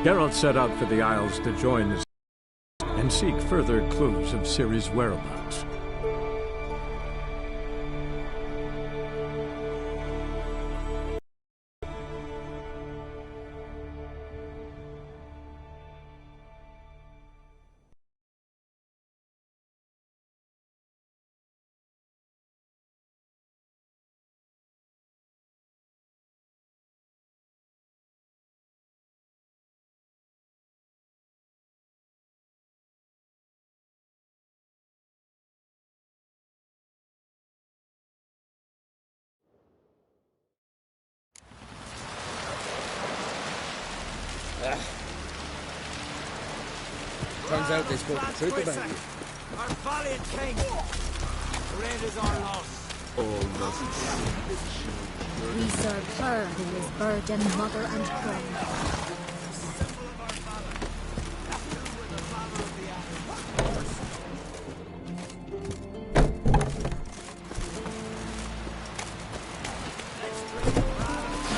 Geralt set out for the Isles to join the and seek further clues of Ciri's whereabouts. Turns out they spoke the truth about you. Our valiant king! Red is our loss. All lost. We serve her who is virgin, mother, and friend.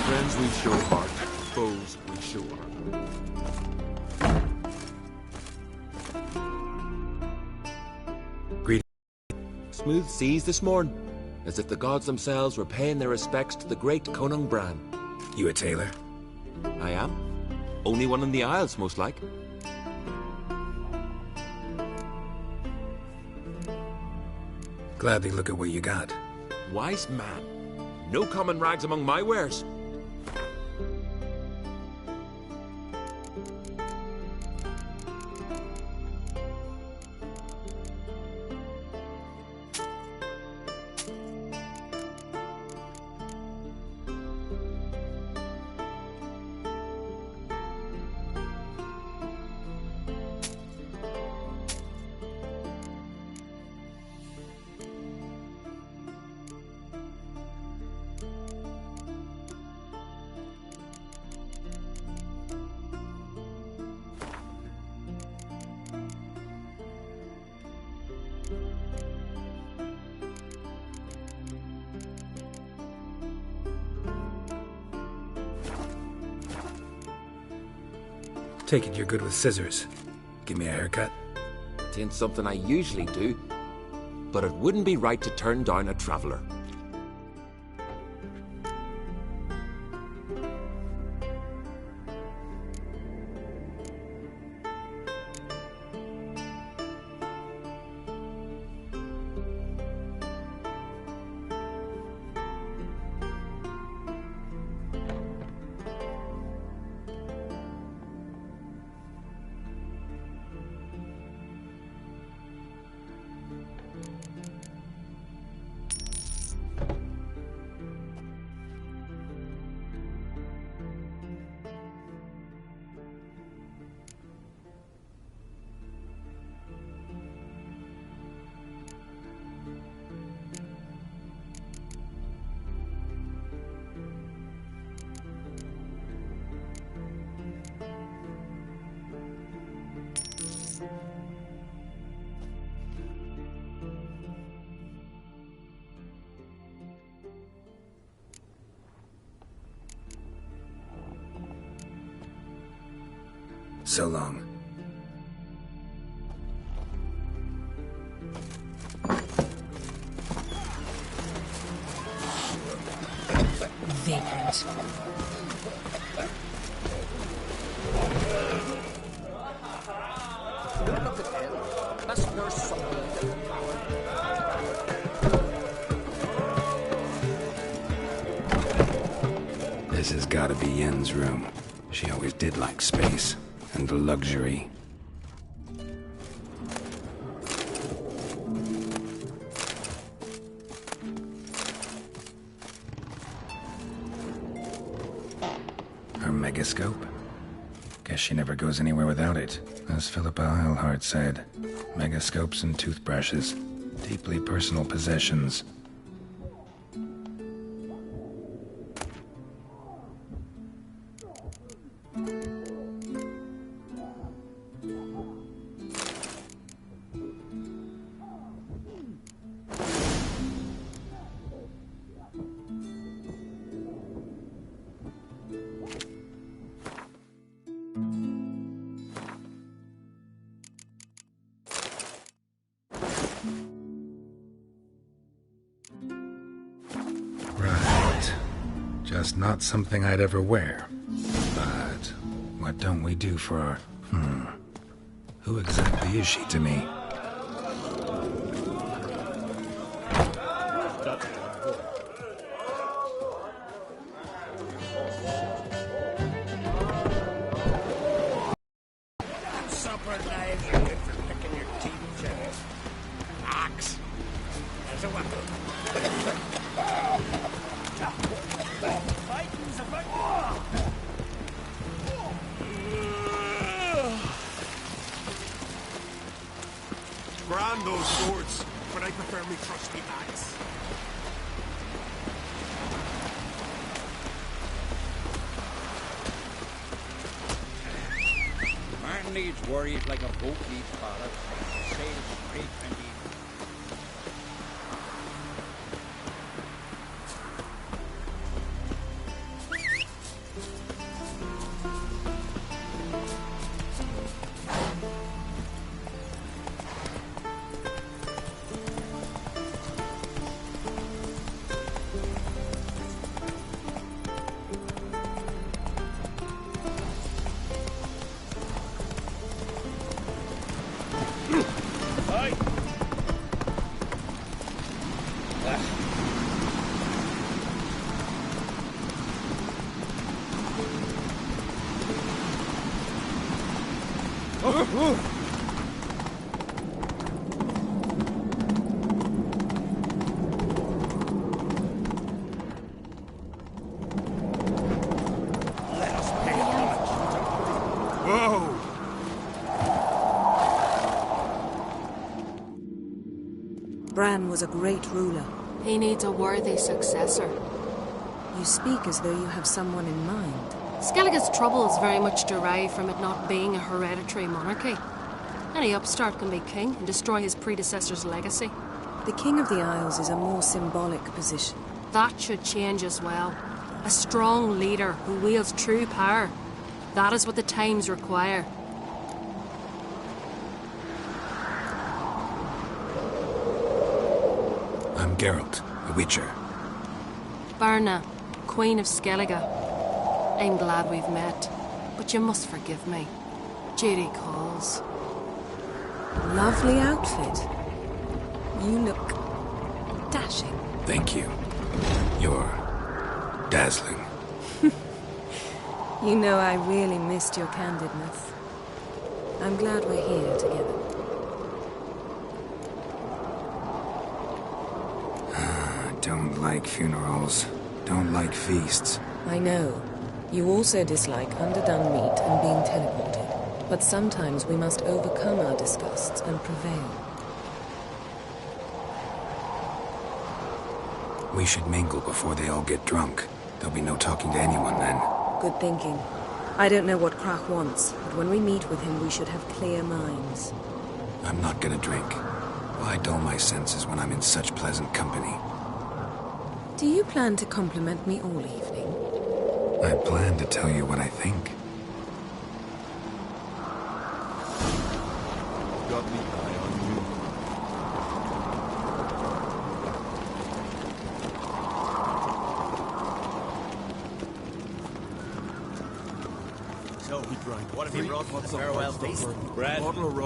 Friends we show heart, foes we show honor. Smooth seas this morn, as if the gods themselves were paying their respects to the great Conung Bran. You a tailor? I am. Only one in the Isles, most like. Gladly look at what you got. Wise man. No common rags among my wares. Take it you're good with scissors. Give me a haircut. It ain't something I usually do, but it wouldn't be right to turn down a traveller. So long. Vagrant. This has gotta be Yen's room. She always did like space and luxury. Her megascope? Guess she never goes anywhere without it. As Philippa Eilhart said, megascopes and toothbrushes, deeply personal possessions. honest, not something I'd ever wear. But what don't we do for our... Who exactly is she to me? Supper knives are good for picking your teeth, Jenny. Axe. There's a weapon. Fighting's about... Grand those swords, but I prefer me trusty axe. Man needs worries like a boat needs ballast. Sail straight and easy. Bran was a great ruler. He needs a worthy successor. You speak as though you have someone in mind. Skellige's troubles very much derive from it not being a hereditary monarchy. Any upstart can be king and destroy his predecessor's legacy. The King of the Isles is a more symbolic position. That should change as well. A strong leader who wields true power. That is what the times require. I'm Geralt, the Witcher. Berna, Queen of Skellige. I'm glad we've met, but you must forgive me. Duty calls. Lovely outfit. You look dashing. Thank you. You're dazzling. You know, I really missed your candidness. I'm glad we're here together. Don't like funerals. Don't like feasts. I know. You also dislike underdone meat and being teleported. But sometimes we must overcome our disgusts and prevail. We should mingle before they all get drunk. There'll be no talking to anyone then. Good thinking. I don't know what Krach wants, but when we meet with him, we should have clear minds. I'm not gonna drink. Why dull my senses when I'm in such pleasant company? Do you plan to compliment me all evening? I plan to tell you what I think. Got the eye on you. So, what have you brought for the farewell feast? Bread,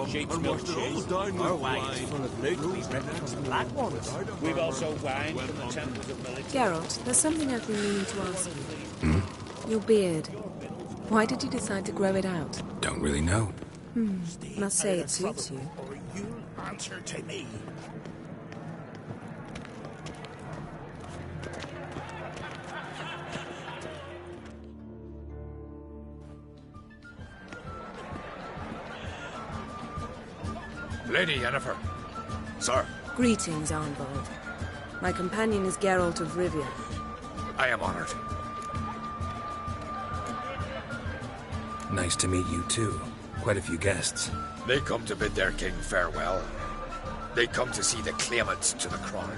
sheep's milk cheese, or wine from the flute to be written from the black ones. We've also wine from the temples of Military. Geralt, there's something I've been meaning to ask you. Your beard. Why did you decide to grow it out? Don't really know. Must say it suits you. Or you'll answer to me. Lady Yennefer. Sir, Greetings, Arnvald. My companion is Geralt of Rivia. I am honored. Nice to meet you too. Quite a few guests. They come to bid their king farewell. They come to see the claimants to the crown.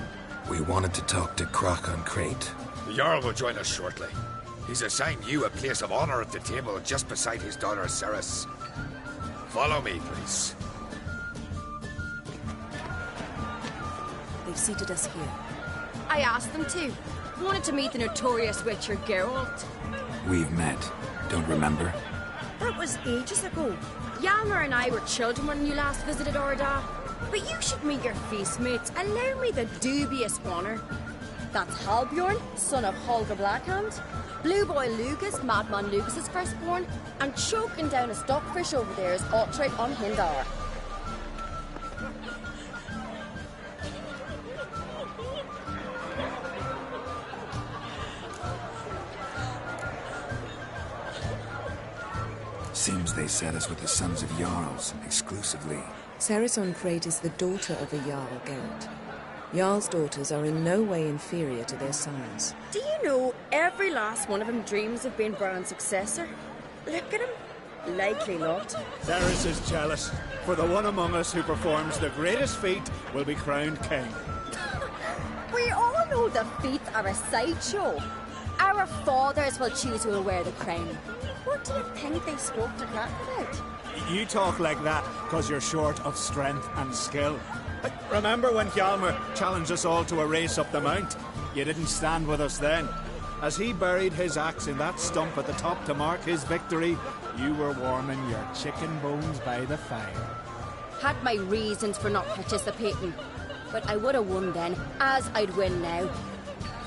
We wanted to talk to Krach on Crate. The Jarl will join us shortly. He's assigned you a place of honor at the table just beside his daughter Ceres. Follow me, please. They've seated us here. I asked them to. Wanted to meet the notorious Witcher Geralt. We've met. Don't remember? That was ages ago. Hjalmar and I were children when you last visited Orda. But you should meet your feast mates. Allow me the dubious honour. That's Halbjorn, son of Holger Blackhand. Blue Boy Lucas, Madman Lucas's firstborn. And choking down a stockfish over there is Otrek on Hindar. Seems they set us with the sons of Jarls, exclusively. Cerys Crate is the daughter of a Jarl, Geralt. Jarl's daughters are in no way inferior to their sons. Do you know every last one of them dreams of being Baron's successor? Look at him. Likely not. Cerys is jealous, for the one among us who performs the greatest feat will be crowned king. We all know the feats are a sideshow. Our fathers will choose who will wear the crown. What do you think they spoke to Crack about? You talk like that because you're short of strength and skill. Remember when Hjalmar challenged us all to a race up the mount? You didn't stand with us then. As he buried his axe in that stump at the top to mark his victory, you were warming your chicken bones by the fire. Had my reasons for not participating. But I would have won then, as I'd win now.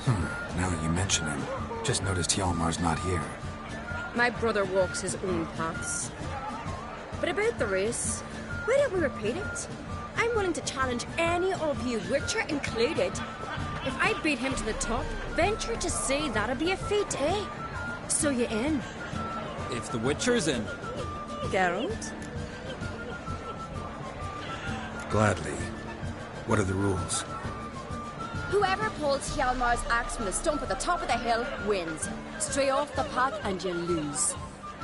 Now that you mention him, just noticed Hjalmar's not here. My brother walks his own paths. But about the race, why don't we repeat it? I'm willing to challenge any of you, Witcher included. If I beat him to the top, venture to say that'd be a feat, eh? So you in? If the Witcher's in. Geralt? Gladly. What are the rules? Whoever pulls Hjalmar's axe from the stump at the top of the hill wins. Stray off the path and you lose.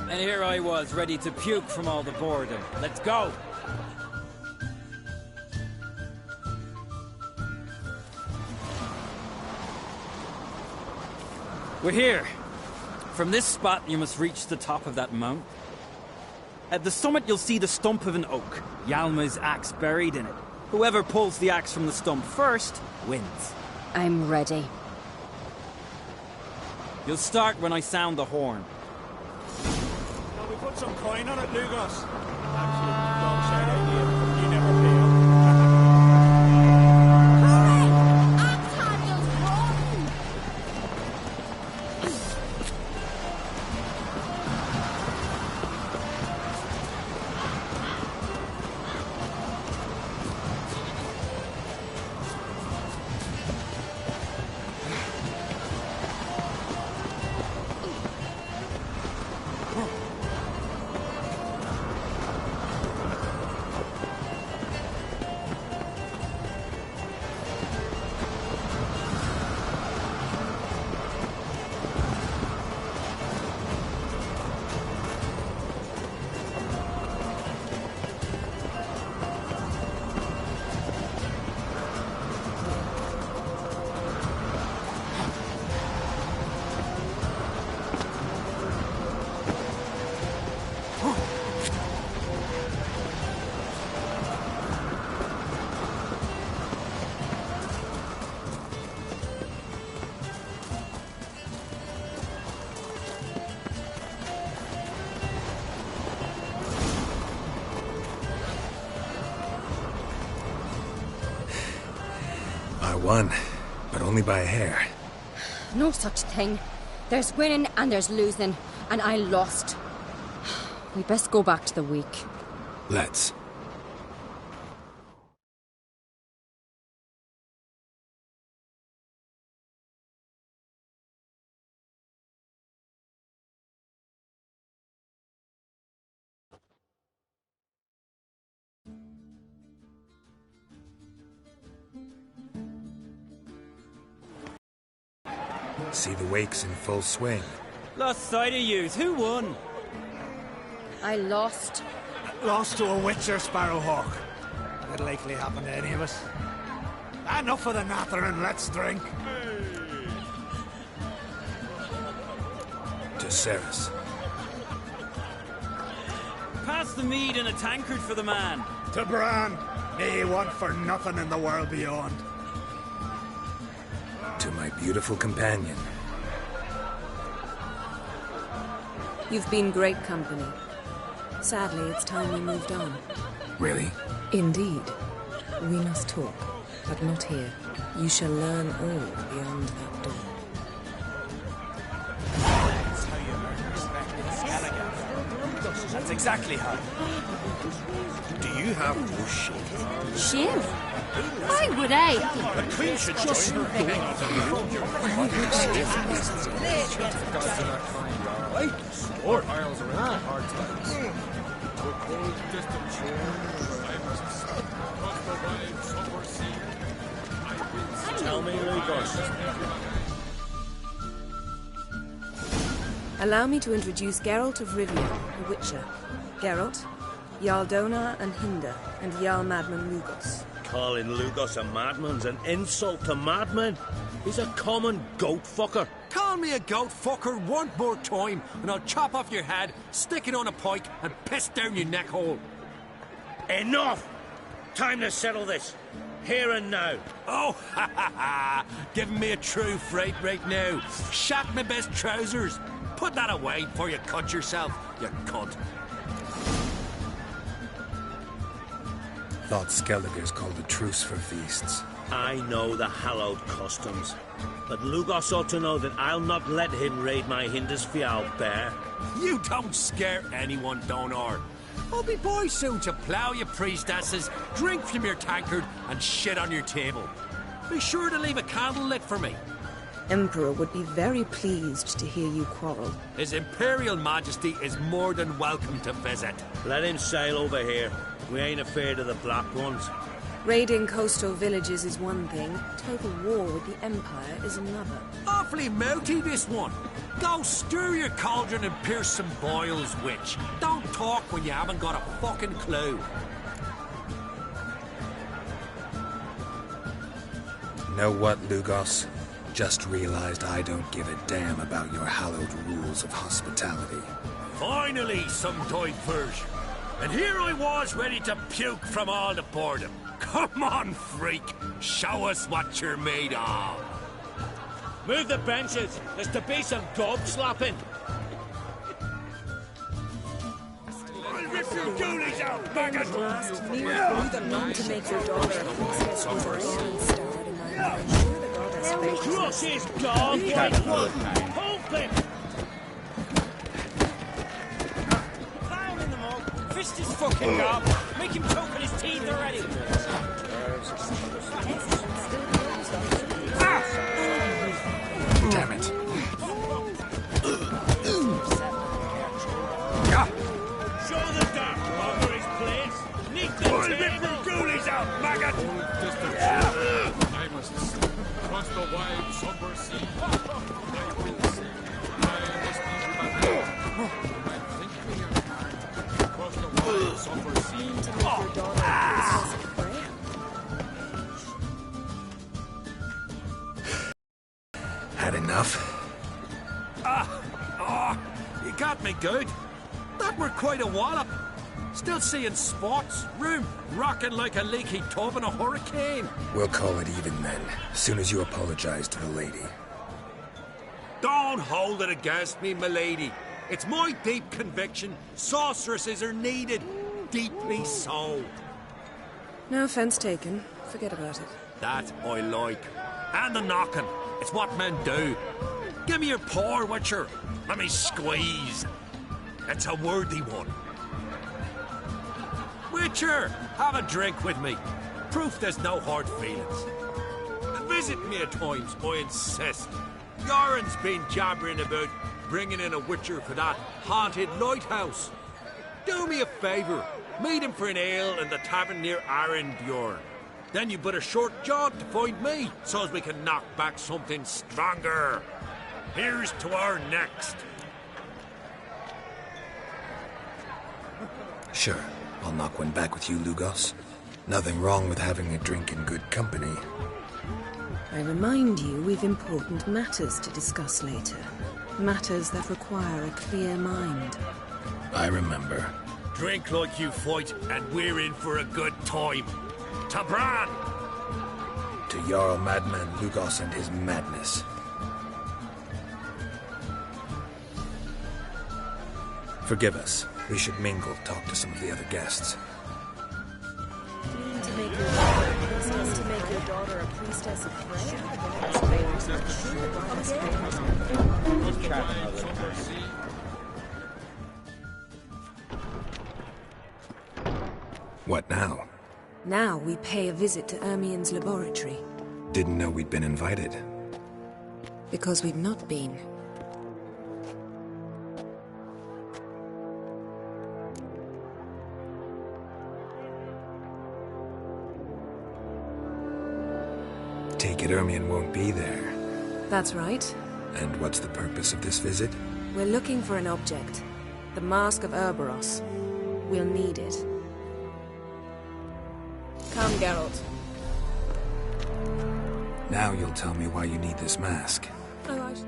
And here I was, ready to puke from all the boredom. Let's go! We're here. From this spot, you must reach the top of that mount. At the summit, you'll see the stump of an oak. Hjalmar's axe buried in it. Whoever pulls the axe from the stump first, wins. I'm ready. You'll start when I sound the horn. Shall we put some coin on it, Lugos? Absolute dog shite idea. You never pay up. I won, but only by a hair. No such thing. There's winning and there's losing, and I lost. We best go back to the week. Let's. See the wakes in full swing. Lost sight of yous. Who won? I lost. Lost to a Witcher Sparrowhawk. Could likely happen to any of us. Enough of the nattering, let's drink. To Cerys. Pass the mead in a tankard for the man. To Bran. May he want for nothing in the world beyond. to my beautiful companion. You've been great company. Sadly, it's time we moved on. Really? Indeed. We must talk, but not here. You shall learn all beyond that door. That's how you earn respect in Skellige. That's exactly how. Do you have no shame? Shame? Why would I? The Queen should just join her. Or miles around hard times. To a cold, distant shore, I must cross the wide summer sea. Tell me, Lugos. Allow me to introduce Geralt of Rivia, the Witcher. Geralt, Jarl Dona and Hinda, and Jarl Madman Lugos. Calling Lugos a madman's an insult to madmen. He's a common goat fucker. Call me a goat fucker one more time, and I'll chop off your head, stick it on a pike, and piss down your neck hole. Enough! Time to settle this. Here and now. Oh, ha ha ha! Giving me a true fright right now. Shat my best trousers. Put that away before you cut yourself, you cunt. Thought Skellige's called a truce for feasts. I know the hallowed customs. But Lugos ought to know that I'll not let him raid my Hindisfial bear. You don't scare anyone, Donar. I'll be boy soon to plough your priestesses, drink from your tankard, and shit on your table. Be sure to leave a candle lit for me. Emperor would be very pleased to hear you quarrel. His Imperial Majesty is more than welcome to visit. Let him sail over here. We ain't afraid of the Black Ones. Raiding coastal villages is one thing. Total war with the Empire is another. Awfully mouty, this one. Go stir your cauldron and pierce some boils, witch. Don't talk when you haven't got a fucking clue. Know what, Lugos? Just realized I don't give a damn about your hallowed rules of hospitality. Finally, some diversion. And here I was ready to puke from all the boredom. Come on, freak. Show us what you're made of. Move the benches. There's to be some gob slapping. I'll rip your goolies out, maggot! Neither the long to make your daughter a princess was a rolling star in my mind. Sure the goddess fakes. Cross his dog, white one. Pump him. Clown in the mug. Fist his fucking gob. Make him choke on his teeth already. Damn it. Show the dark over his place. Nick the I'll rip your goolies out, maggot! I must cross the wide somber sea. I will say, I must be my thinking of cross the wide somber sea. Had enough? You got me good. That were quite a wallop. Still seeing spots, room rocking like a leaky tub in a hurricane. We'll call it even then, as soon as you apologize to the lady. Don't hold it against me, milady. It's my deep conviction sorceresses are needed. Deeply so. No offense taken. Forget about it. That I like. And the knocking. It's what men do. Give me your paw, Witcher. Let me squeeze. It's a worthy one. Witcher, have a drink with me. Proof there's no hard feelings. Visit me at times, I insist. Yoren's been jabbering about bringing in a Witcher for that haunted lighthouse. Do me a favour. Meet him for an ale in the tavern near Arendbjorn. Then you but a short jaunt to find me, so as we can knock back something stronger. Here's to our next. Sure, I'll knock one back with you, Lugos. Nothing wrong with having a drink in good company. I remind you we've important matters to discuss later. Matters that require a clear mind. I remember. Drink like you fight, and we're in for a good time. To Bran! to Jarl Madman Lugos and his madness. Forgive us. We should mingle, talk to some of the other guests. Mean to make your daughter a priestess of Freya? What now? Now we pay a visit to Ermien's laboratory. Didn't know we'd been invited. Because we've not been. Take it Ermien won't be there. That's right. And what's the purpose of this visit? We're looking for an object. The Mask of Urboros. We'll need it. Come, Geralt. Now you'll tell me why you need this mask. All right.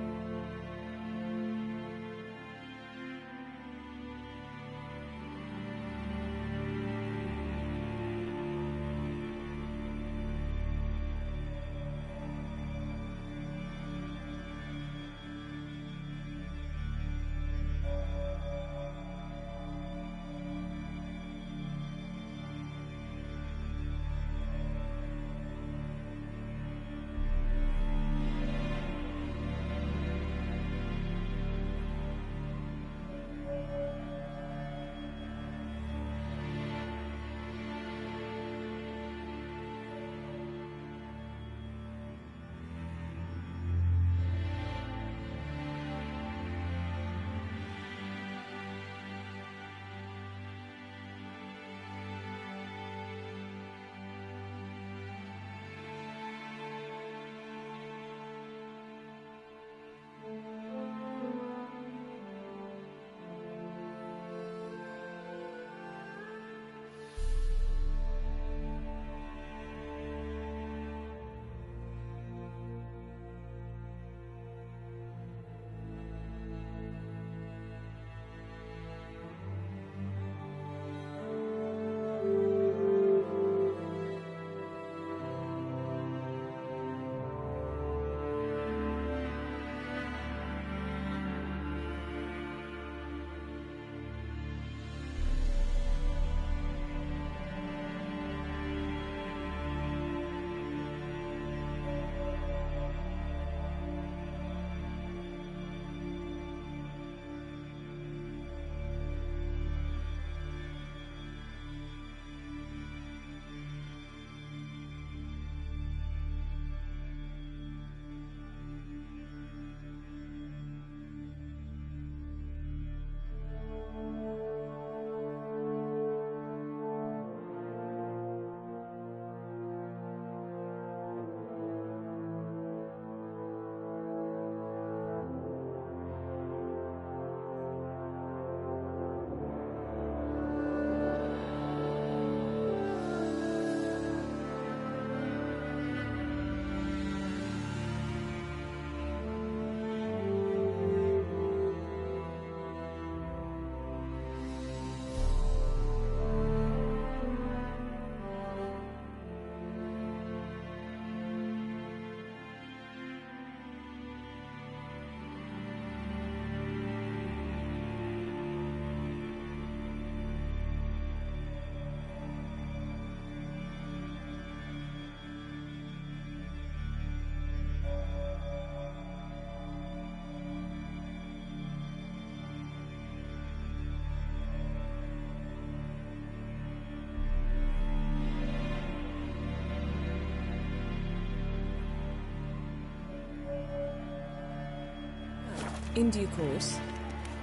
In due course.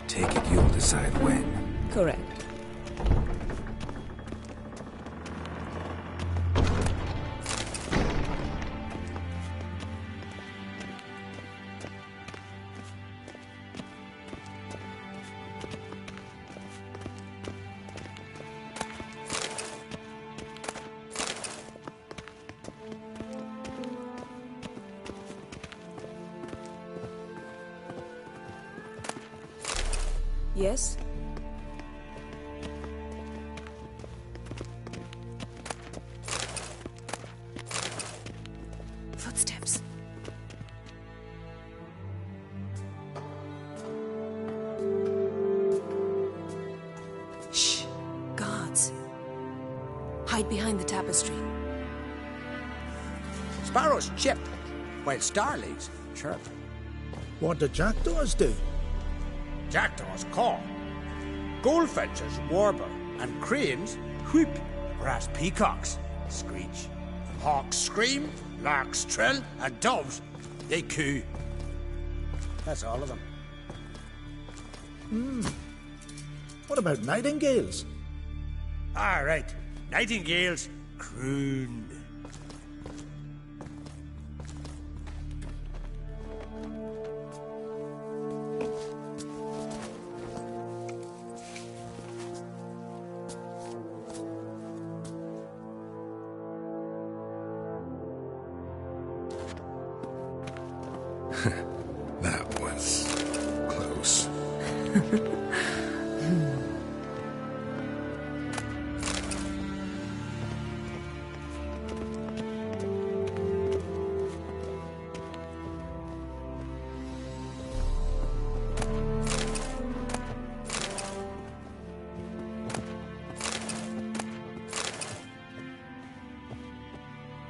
Take it you'll decide when. Correct. Yes? Hide behind the tapestry. Sparrows chip, while starlings chirp. What do jackdaws do? Jackdaws caw. Goldfinches warble, and cranes whoop, whereas peacocks screech. Hawks scream, larks trill, and doves, they coo. That's all of them. What about nightingales? All right, nightingales croon. That was close.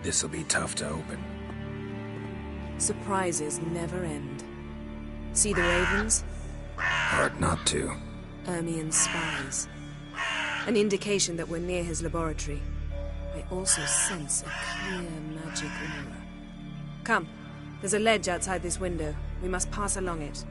This'll be tough to open. Surprises never end. See the ravens? Hard not to. Ermien's spies. An indication that we're near his laboratory. I also sense a clear magic aura. Come, there's a ledge outside this window. We must pass along it.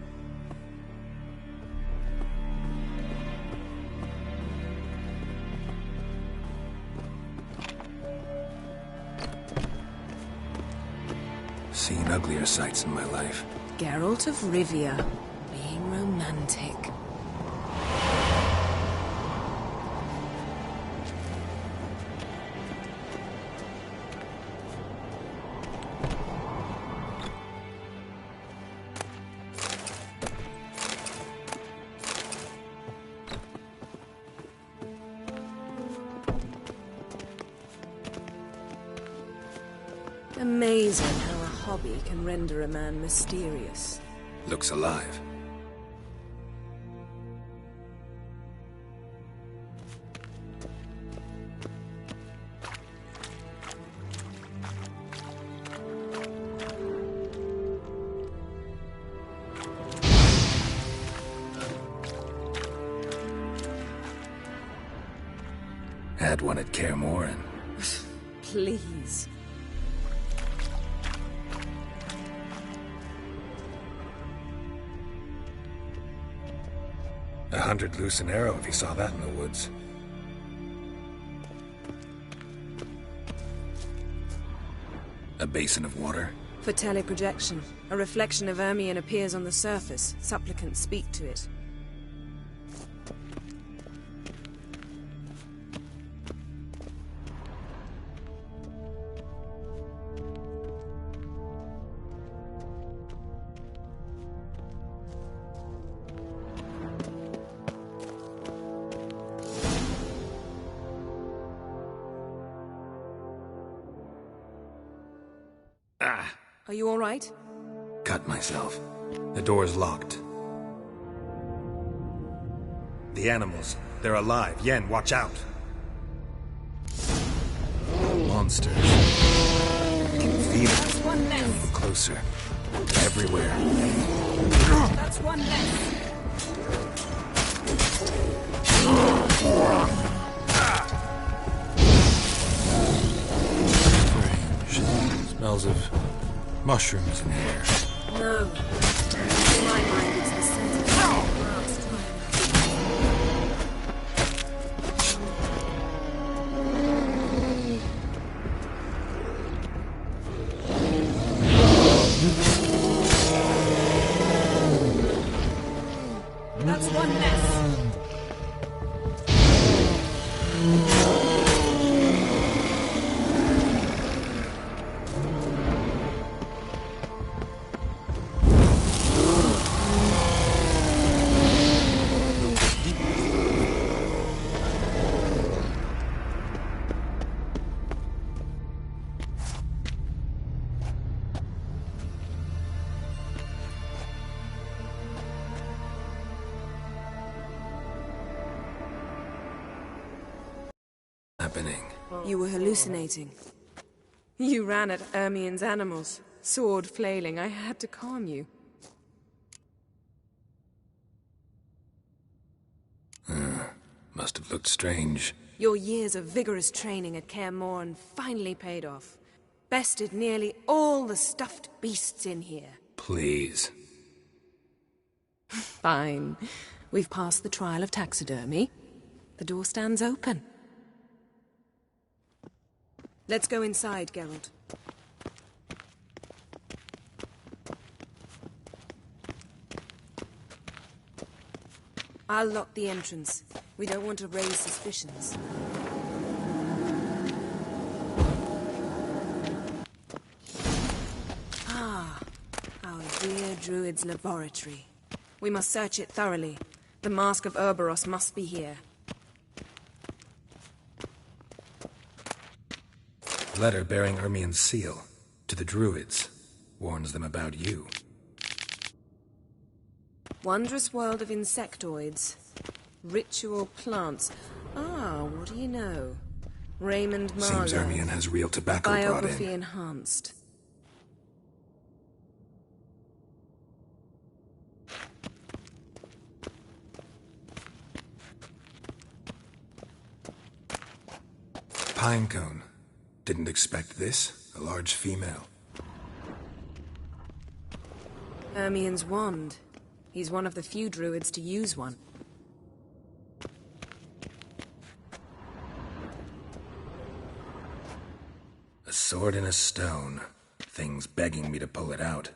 Seen uglier sights in my life. Geralt of Rivia, being romantic. Amazing how a hobby can render a man mysterious. Looks alive. Had one at Kaer Morhen. Please. $100 loose an arrow if you saw that in the woods. A basin of water. For teleprojection, a reflection of Ermien appears on the surface. Supplicants speak to it. Are you all right? Cut myself. The door's locked. The animals, they're alive. Yen, watch out. Monsters. I can feel it. That's one less. Coming closer. Everywhere. That's one less. Strange. Smells of mushrooms in here. No. In my mind, it's the scent of grass time. That's one less. happening? You were hallucinating. You ran at Ermien's animals, sword flailing. I had to calm you. Must have looked strange. Your years of vigorous training at Kaer Morhen finally paid off. Bested nearly all the stuffed beasts in here. Please. Fine. We've passed the trial of taxidermy. The door stands open. Let's go inside, Geralt. I'll lock the entrance. We don't want to raise suspicions. Ah, our dear Druid's laboratory. We must search it thoroughly. The Mask of Ouroboros must be here. Letter bearing Ermien's seal to the Druids. Warns them about you. Wondrous world of insectoids. Ritual plants. Ah, what do you know? Raymond Marlowe. Seems Ermien has real tobacco brought Biography in. enhanced. Pinecone. Didn't expect this. A large female. Ermien's wand. He's one of the few druids to use one. A sword and a stone. Thing's begging me to pull it out.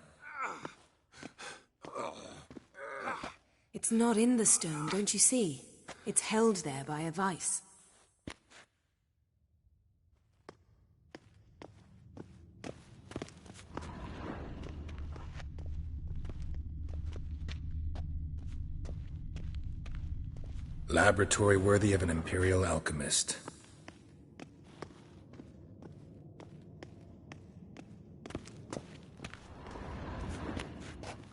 It's not in the stone, don't you see? It's held there by a vice. Laboratory worthy of an imperial alchemist.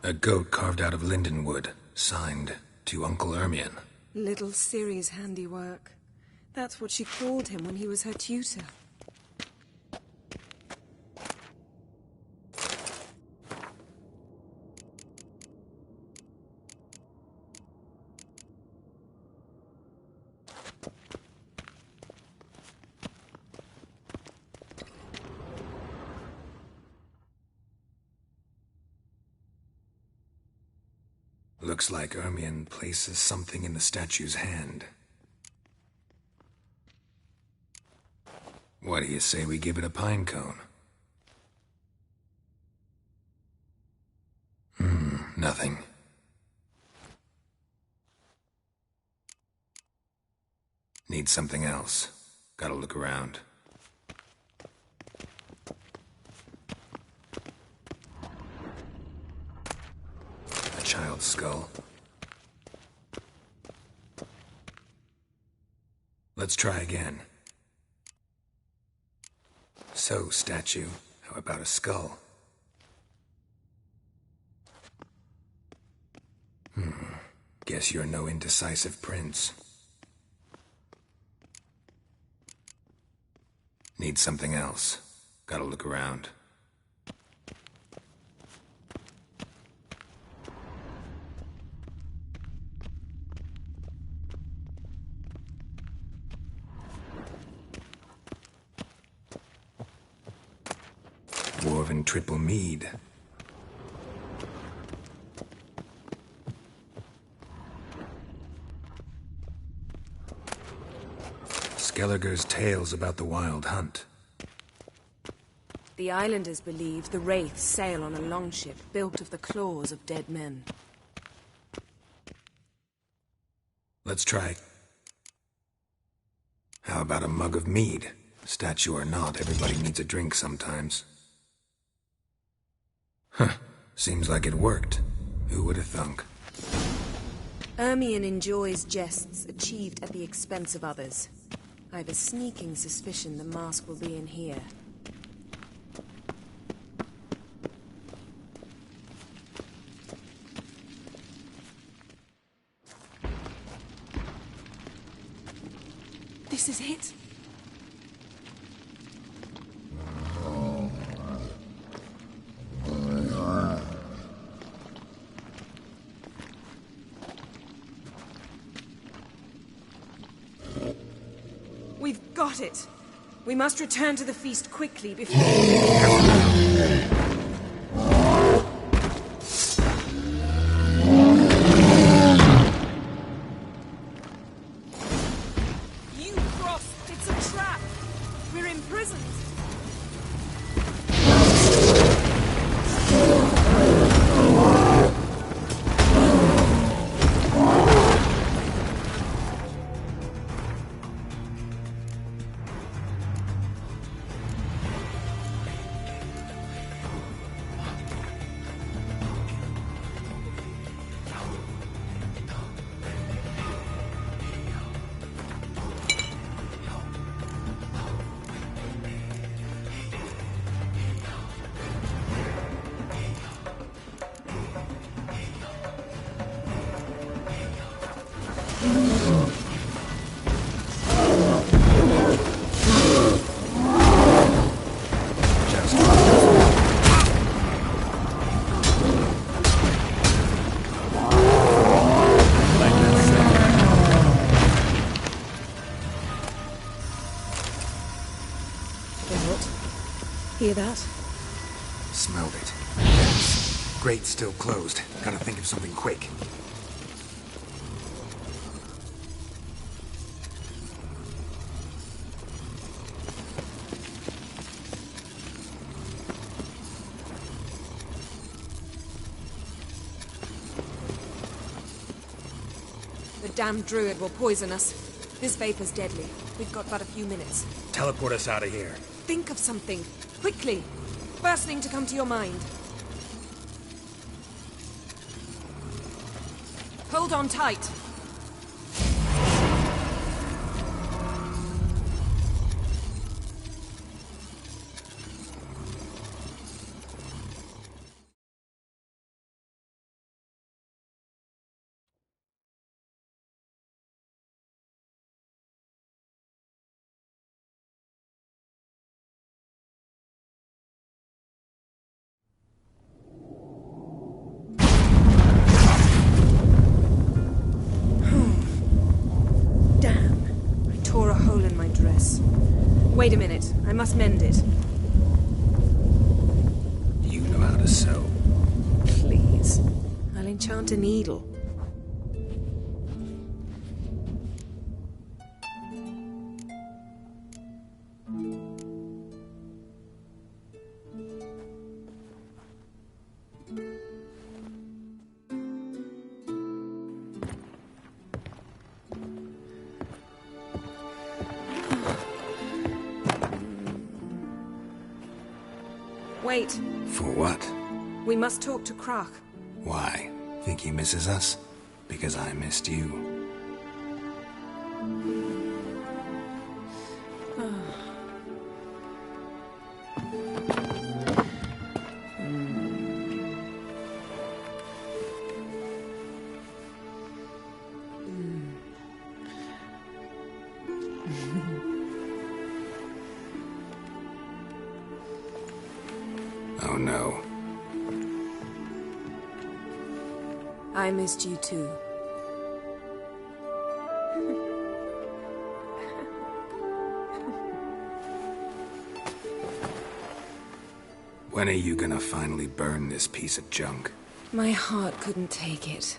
A goat carved out of linden wood, signed to Uncle Ermien. Little Ciri's handiwork. That's what she called him when he was her tutor. Looks like Ermien places something in the statue's hand. What do you say we give it a pine cone? Nothing. Need something else. Gotta look around. Child's skull. Let's try again. So, statue, how about a skull? Guess you're no indecisive prince. Need something else. Gotta look around. Dwarven triple mead. Skelliger's tales about the wild hunt. The islanders believe the wraiths sail on a longship built of the claws of dead men. Let's try. How about a mug of mead? Statue or not, everybody needs a drink sometimes. Seems like it worked. Who would have thunk? Ermien enjoys jests achieved at the expense of others. I have a sneaking suspicion the mask will be in here. This is it. got it. We must return to the feast quickly before... You Frost! It's a trap! We're imprisoned! Hear that? Smelled it. Yes. Grate's still closed. Gotta think of something quick. The damned druid will poison us. This vapor's deadly. We've got but a few minutes. Teleport us out of here. Think of something. Quickly. First thing to come to your mind. Hold on tight. Wait a minute. I must mend it. You know how to sew. Please. I'll enchant a needle. Wait. For what? We must talk to Croc. Why? Think he misses us? Because I missed you. Oh no. I missed you too. When are you gonna finally burn this piece of junk? My heart couldn't take it.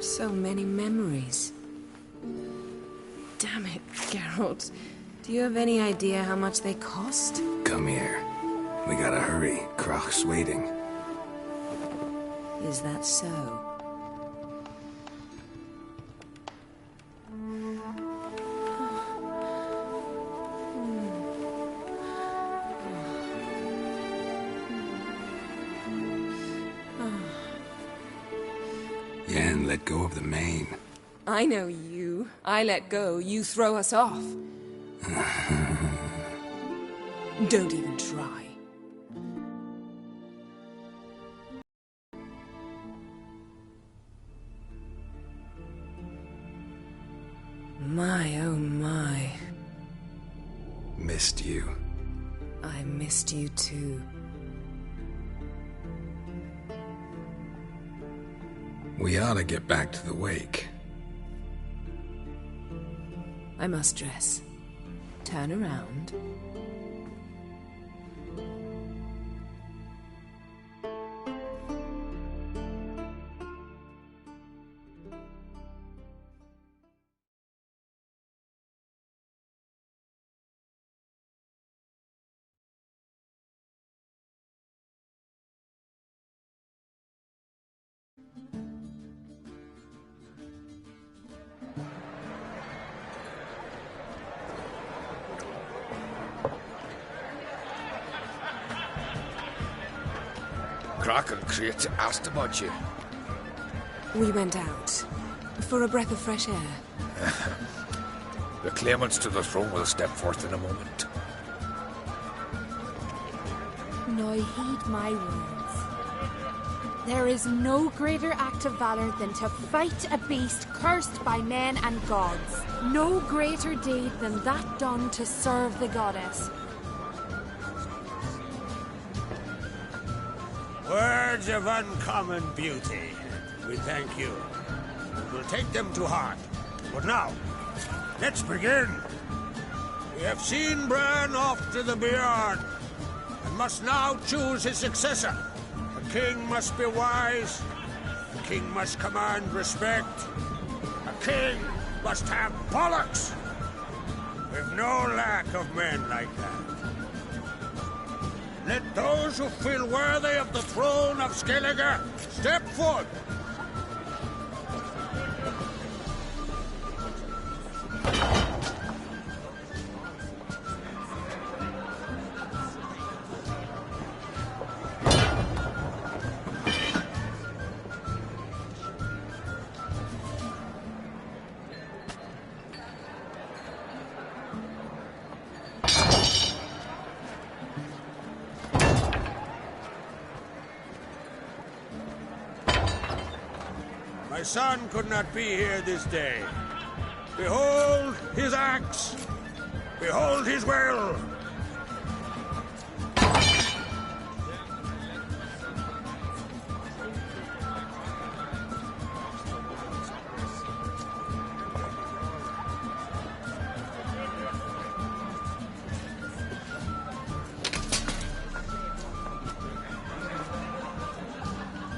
So many memories. Damn it, Geralt. Do you have any idea how much they cost? Come here. We gotta hurry. Croc's waiting. Is that so? Yen, let go of the mane. I know you. I let go, you throw us off. Don't even try. My, oh my. Missed you. I missed you too. We ought to get back to the wake. I must dress. Turn around. Crack and Crate asked about you. We went out. For a breath of fresh air. The claimants to the throne will step forth in a moment. Now heed my words. There is no greater act of valor than to fight a beast cursed by men and gods. No greater deed than that done to serve the goddess. Words of uncommon beauty. We thank you. We'll take them to heart. But now, let's begin. We have seen Bran off to the beyond, and must now choose his successor. A king must be wise. A king must command respect. A king must have bollocks. We've no lack of men like that. Let those who feel worthy of the throne of Skellige step forth. My son could not be here this day. Behold his axe. Behold his will.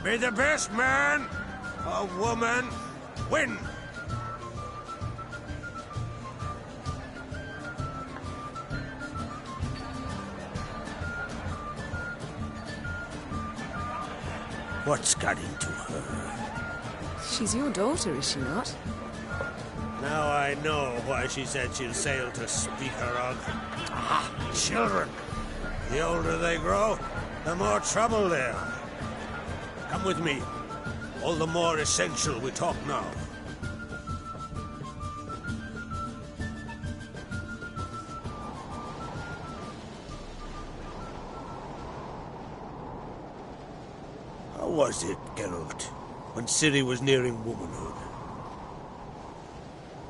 May the best man or woman win. What's got into her? She's your daughter, is she not? Now I know why she said she'll sail to speak her of. Ah, children. The older they grow, the more trouble they are. Come with me. All the more essential we talk now. How was it, Geralt, when Ciri was nearing womanhood?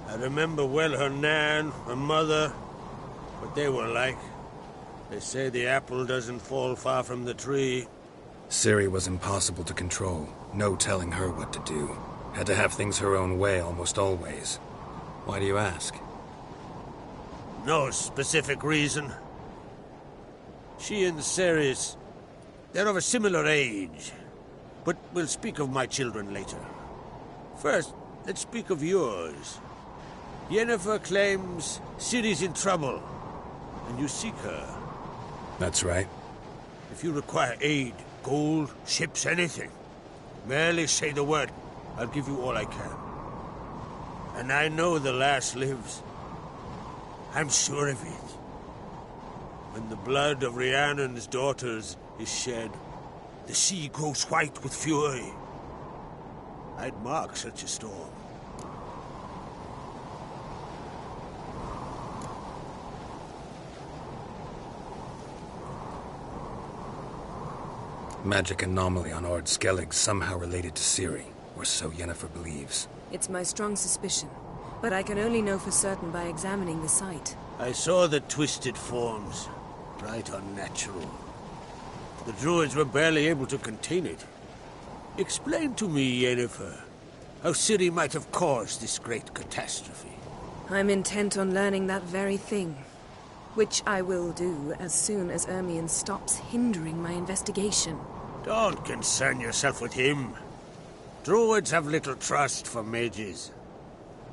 I remember well her nan, her mother, what they were like. They say the apple doesn't fall far from the tree. Ciri was impossible to control. No telling her what to do. Had to have things her own way almost always. Why do you ask? No specific reason. She and Ceres, they're of a similar age. But we'll speak of my children later. First, let's speak of yours. Yennefer claims Ciri's in trouble, and you seek her. That's right. If you require aid, gold, ships, anything, merely say the word. I'll give you all I can. And I know the lass lives. I'm sure of it. When the blood of Rhiannon's daughters is shed, the sea grows white with fury. I'd mark such a storm. Magic anomaly on Ord Skellig somehow related to Ciri, or so Yennefer believes. It's my strong suspicion, but I can only know for certain by examining the site. I saw the twisted forms, right unnatural. The druids were barely able to contain it. Explain to me, Yennefer, how Ciri might have caused this great catastrophe. I'm intent on learning that very thing. Which I will do as soon as Ermion stops hindering my investigation. Don't concern yourself with him. Druids have little trust for mages.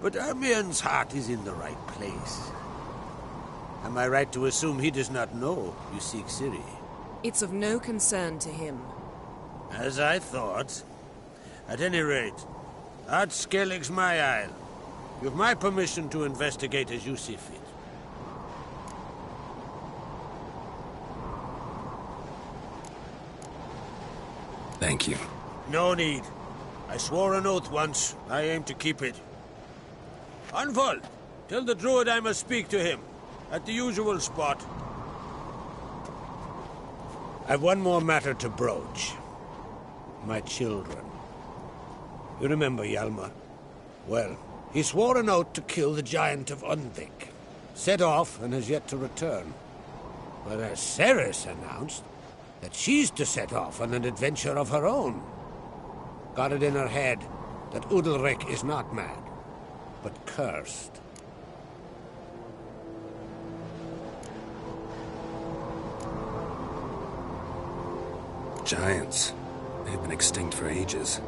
But Ermion's heart is in the right place. Am I right to assume he does not know you seek Ciri? It's of no concern to him. As I thought. At any rate, Ard Skellig's my isle. You have my permission to investigate as you see fit. Thank you. No need. I swore an oath once. I aim to keep it. Unfold! Tell the druid I must speak to him. At the usual spot. I've one more matter to broach. My children. You remember Hjalmar? Well, he swore an oath to kill the giant of Undvik. Set off and has yet to return. Whereas Ceres announced that she's to set off on an adventure of her own. Got it in her head that Udalric is not mad, but cursed. Giants. They've been extinct for ages.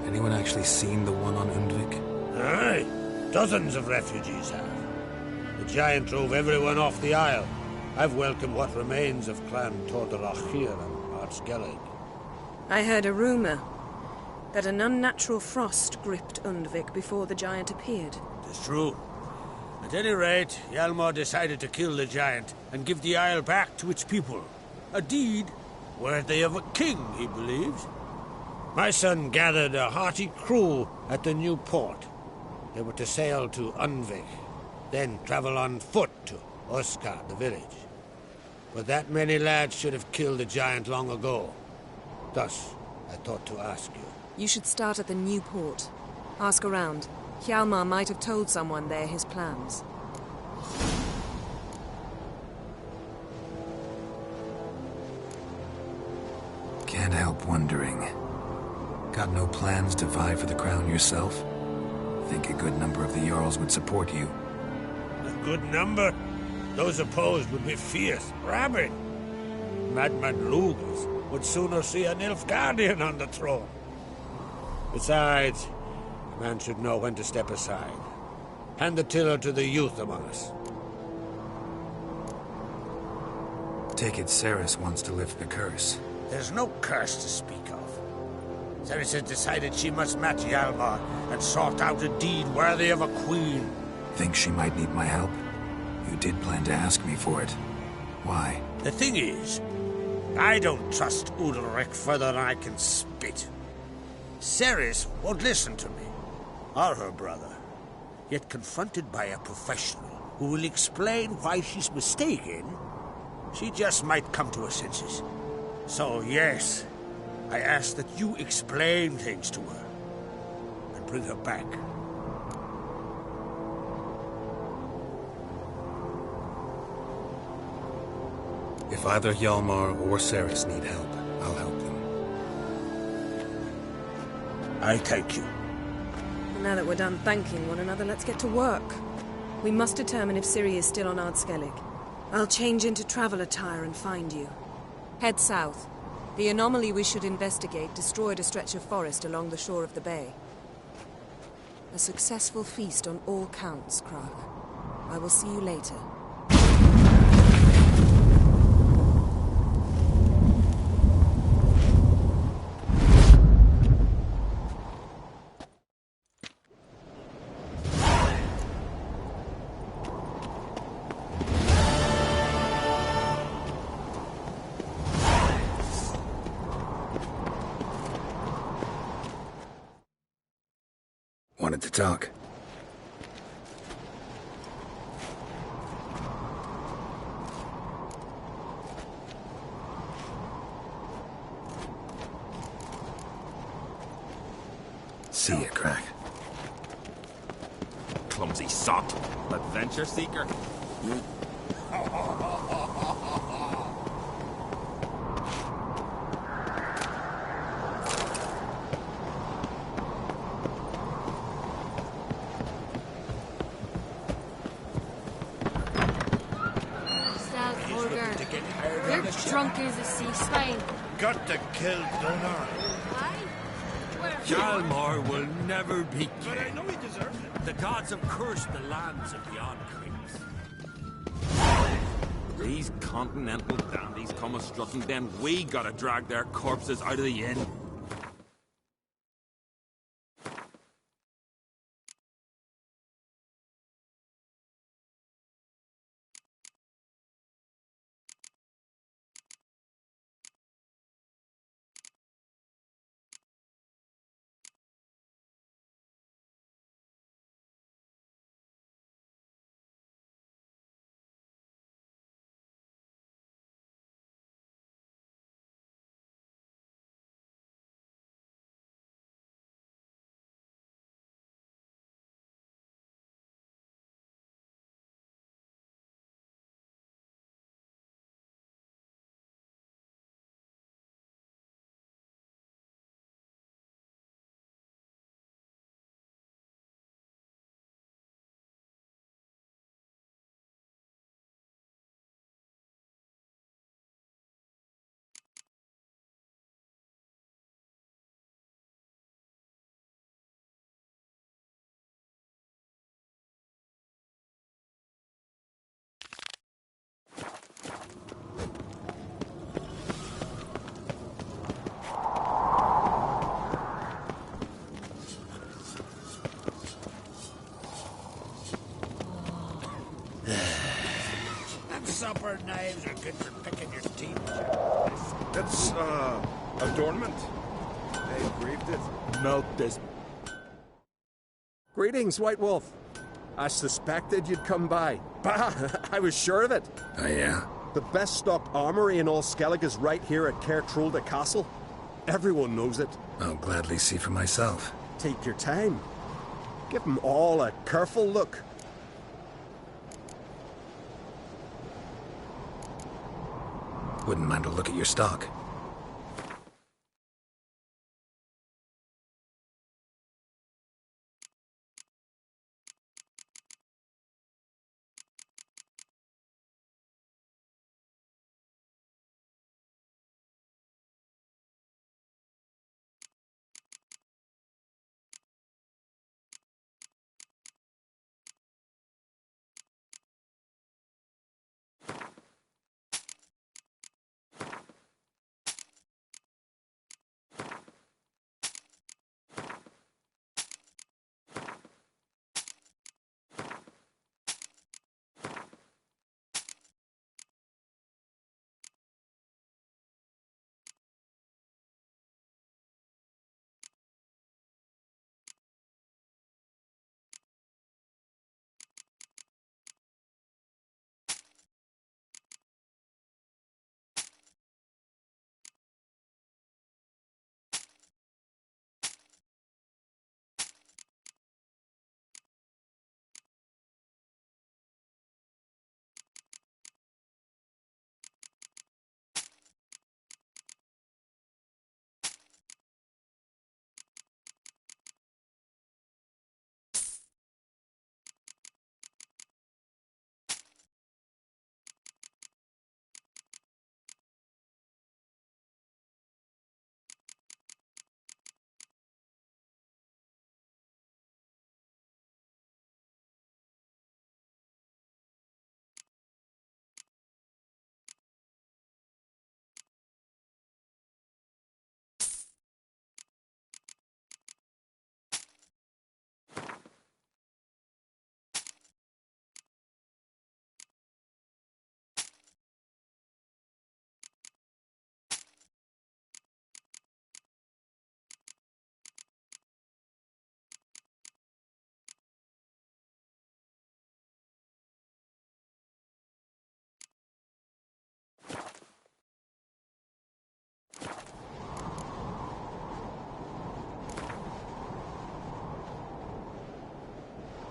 Anyone actually seen the one on Undvik? Aye. Dozens of refugees have. The giant drove everyone off the isle. I've welcomed what remains of Clan Tordarachir and Ard Skellig. I heard a rumor that an unnatural frost gripped Undvik before the giant appeared. It's true. At any rate, Hjalmar decided to kill the giant and give the isle back to its people. A deed worthy of a king, he believes. My son gathered a hearty crew at the new port. They were to sail to Undvik, then travel on foot to Oskar, the village. But that many lads should have killed the giant long ago. Thus, I thought to ask you. You should start at the new port. Ask around. Hjalmar might have told someone there his plans. Can't help wondering. Got no plans to vie for the crown yourself? Think a good number of the Jarls would support you. A good number? Those opposed would be fierce, rabid. Madman Lugas would sooner see an Nilfgaardian on the throne. Besides, a man should know when to step aside. Hand the tiller to the youth among us. Take it Ceres wants to lift the curse. There's no curse to speak of. Ceres has decided she must match Hjalmar and sought out a deed worthy of a queen. Think she might need my help? You did plan to ask me for it. Why? The thing is, I don't trust Udalric further than I can spit. Ceres won't listen to me, or her brother. Yet confronted by a professional who will explain why she's mistaken, she just might come to her senses. So yes, I ask that you explain things to her and bring her back. If either Hjalmar or Ceres need help, I'll help them. I thank you. And now that we're done thanking one another, let's get to work. We must determine if Ciri is still on Ard Skellig. I'll change into travel attire and find you. Head south. The anomaly we should investigate destroyed a stretch of forest along the shore of the bay. A successful feast on all counts, Krach. I will see you later. Wanted to talk. See ya, Krach. Clumsy sot. Adventure seeker. get hired You're on the ship. drunk as a sea swine. Got to kill Donar. Hjalmar will never be But I king. know he deserves it. The gods have cursed the lands of beyond Kings. These continental dandies come a-strutting, then we gotta drag their corpses out of the inn. Them supper knives are good for picking your teeth. That's, adornment. They engraved it. Milk this. Greetings, White Wolf. I suspected you'd come by. Bah! I was sure of it. Oh, yeah? The best stocked armory in all Skellig is right here at Caer Trolde Castle. Everyone knows it. I'll gladly see for myself. Take your time. Give them all a careful look. Wouldn't mind a look at your stock.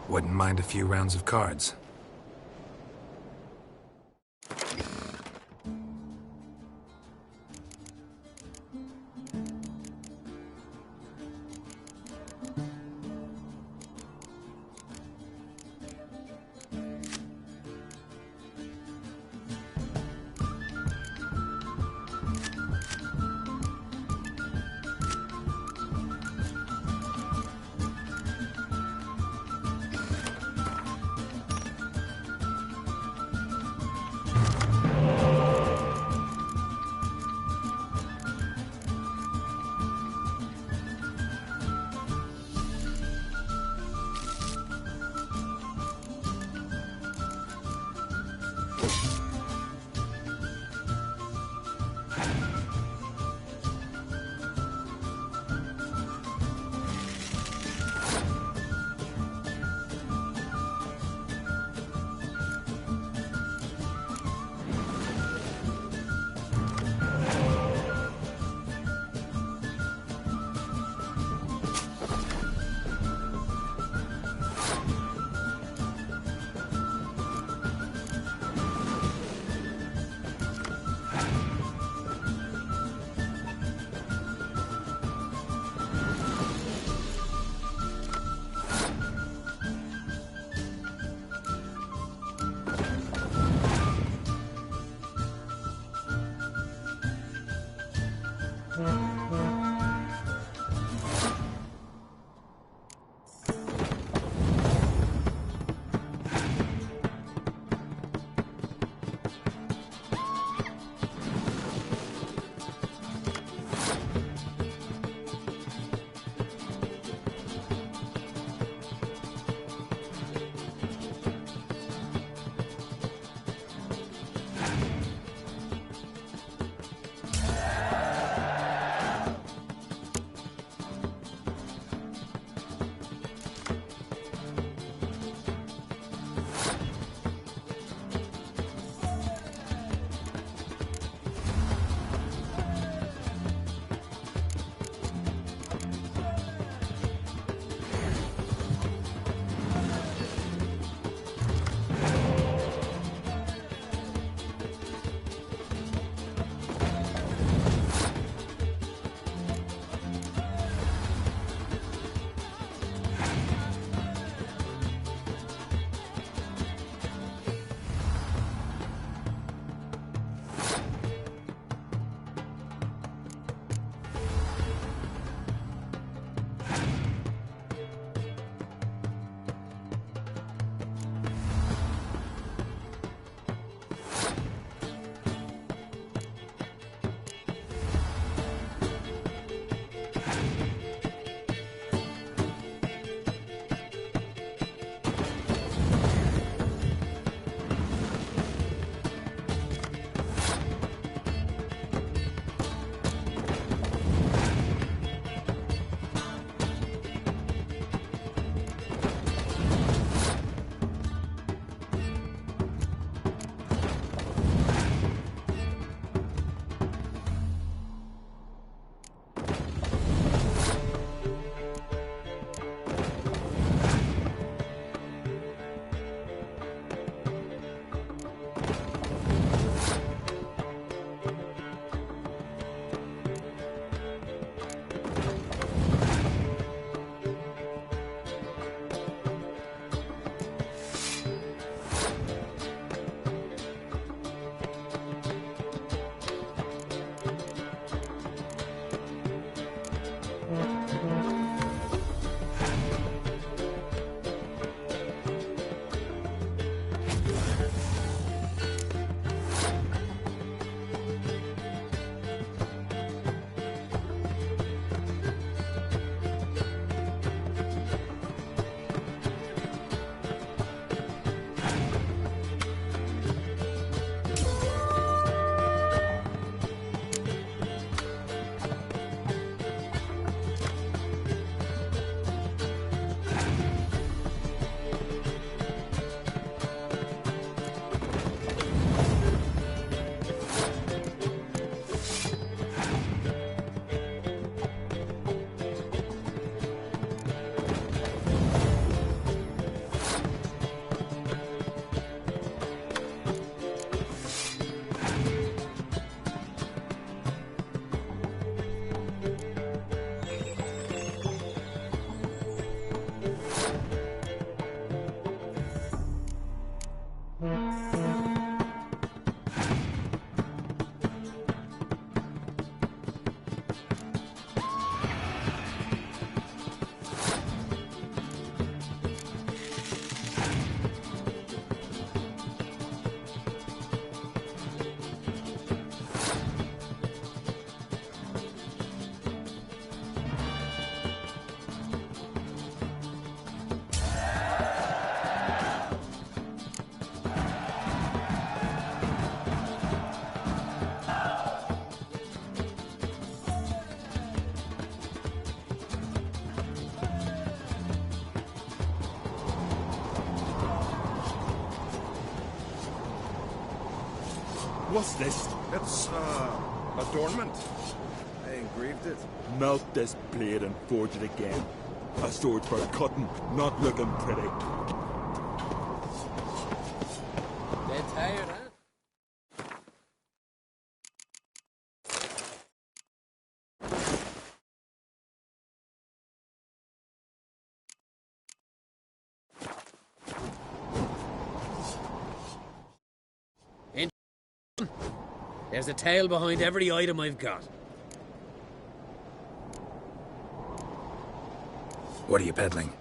Wouldn't mind a few rounds of cards. What's this? It's, adornment. I engraved it. Melt this blade and forge it again. A sword for cutting, not looking pretty. Dead tired, huh? There's a tale behind every item I've got. What are you peddling?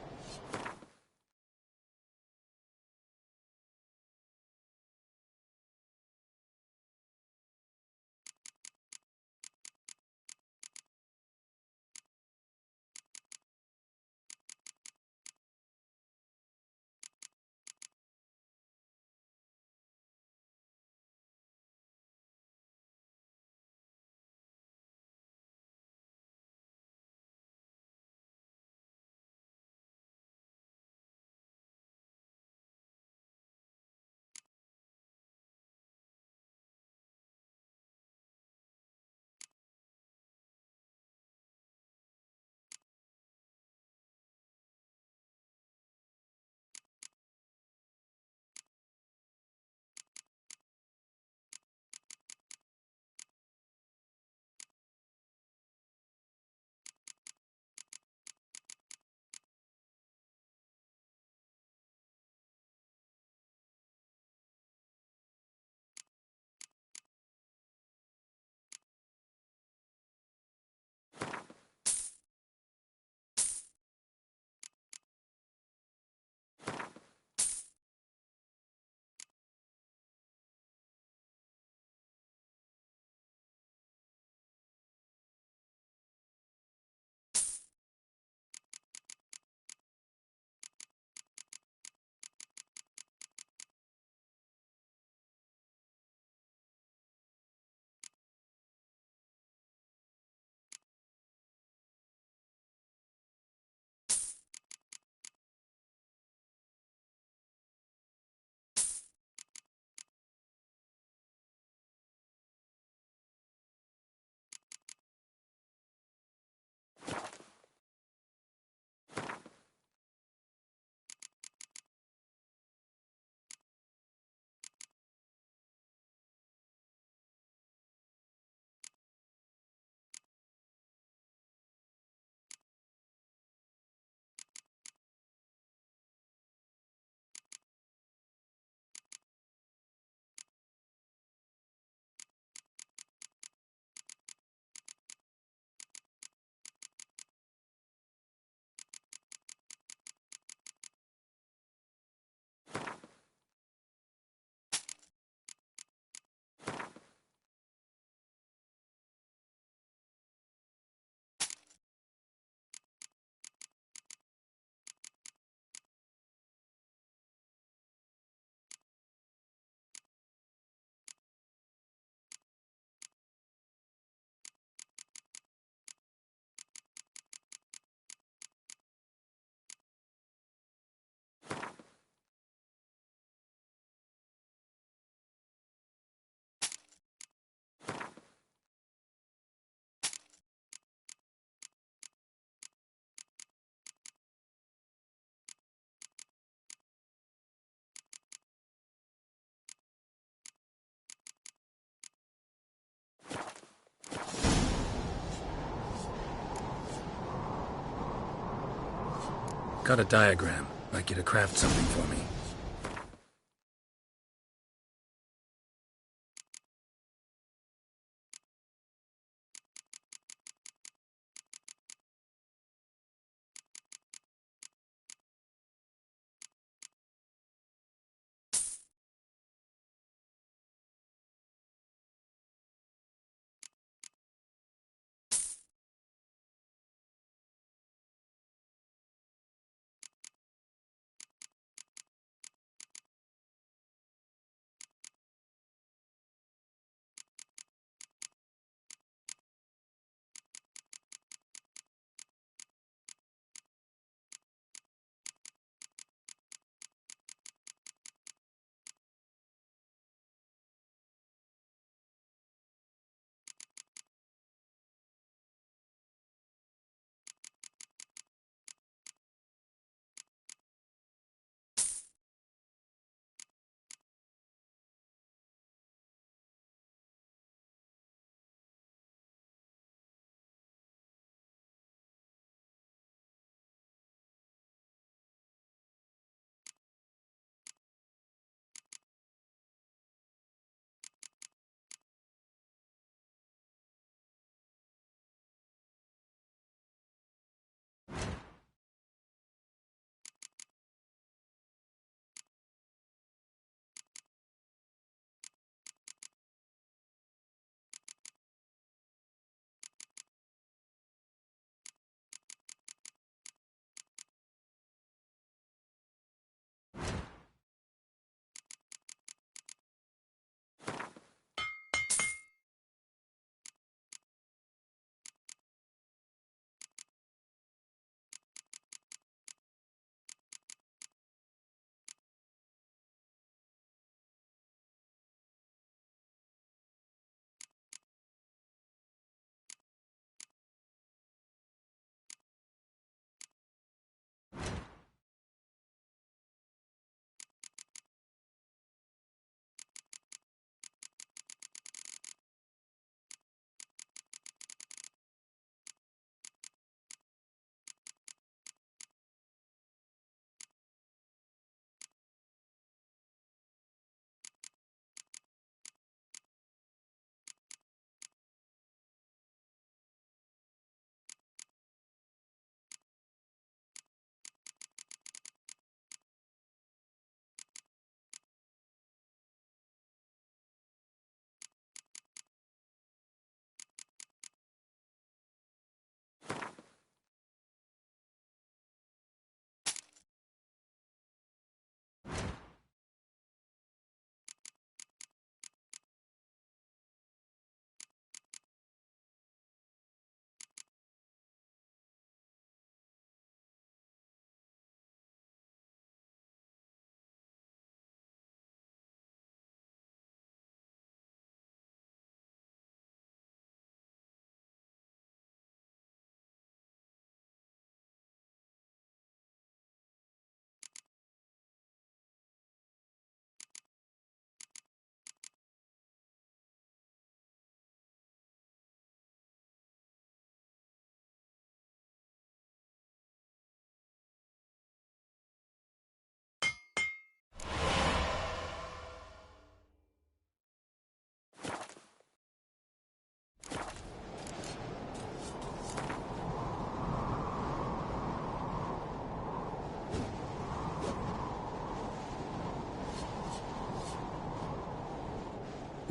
Got a diagram. Like you to craft something for me.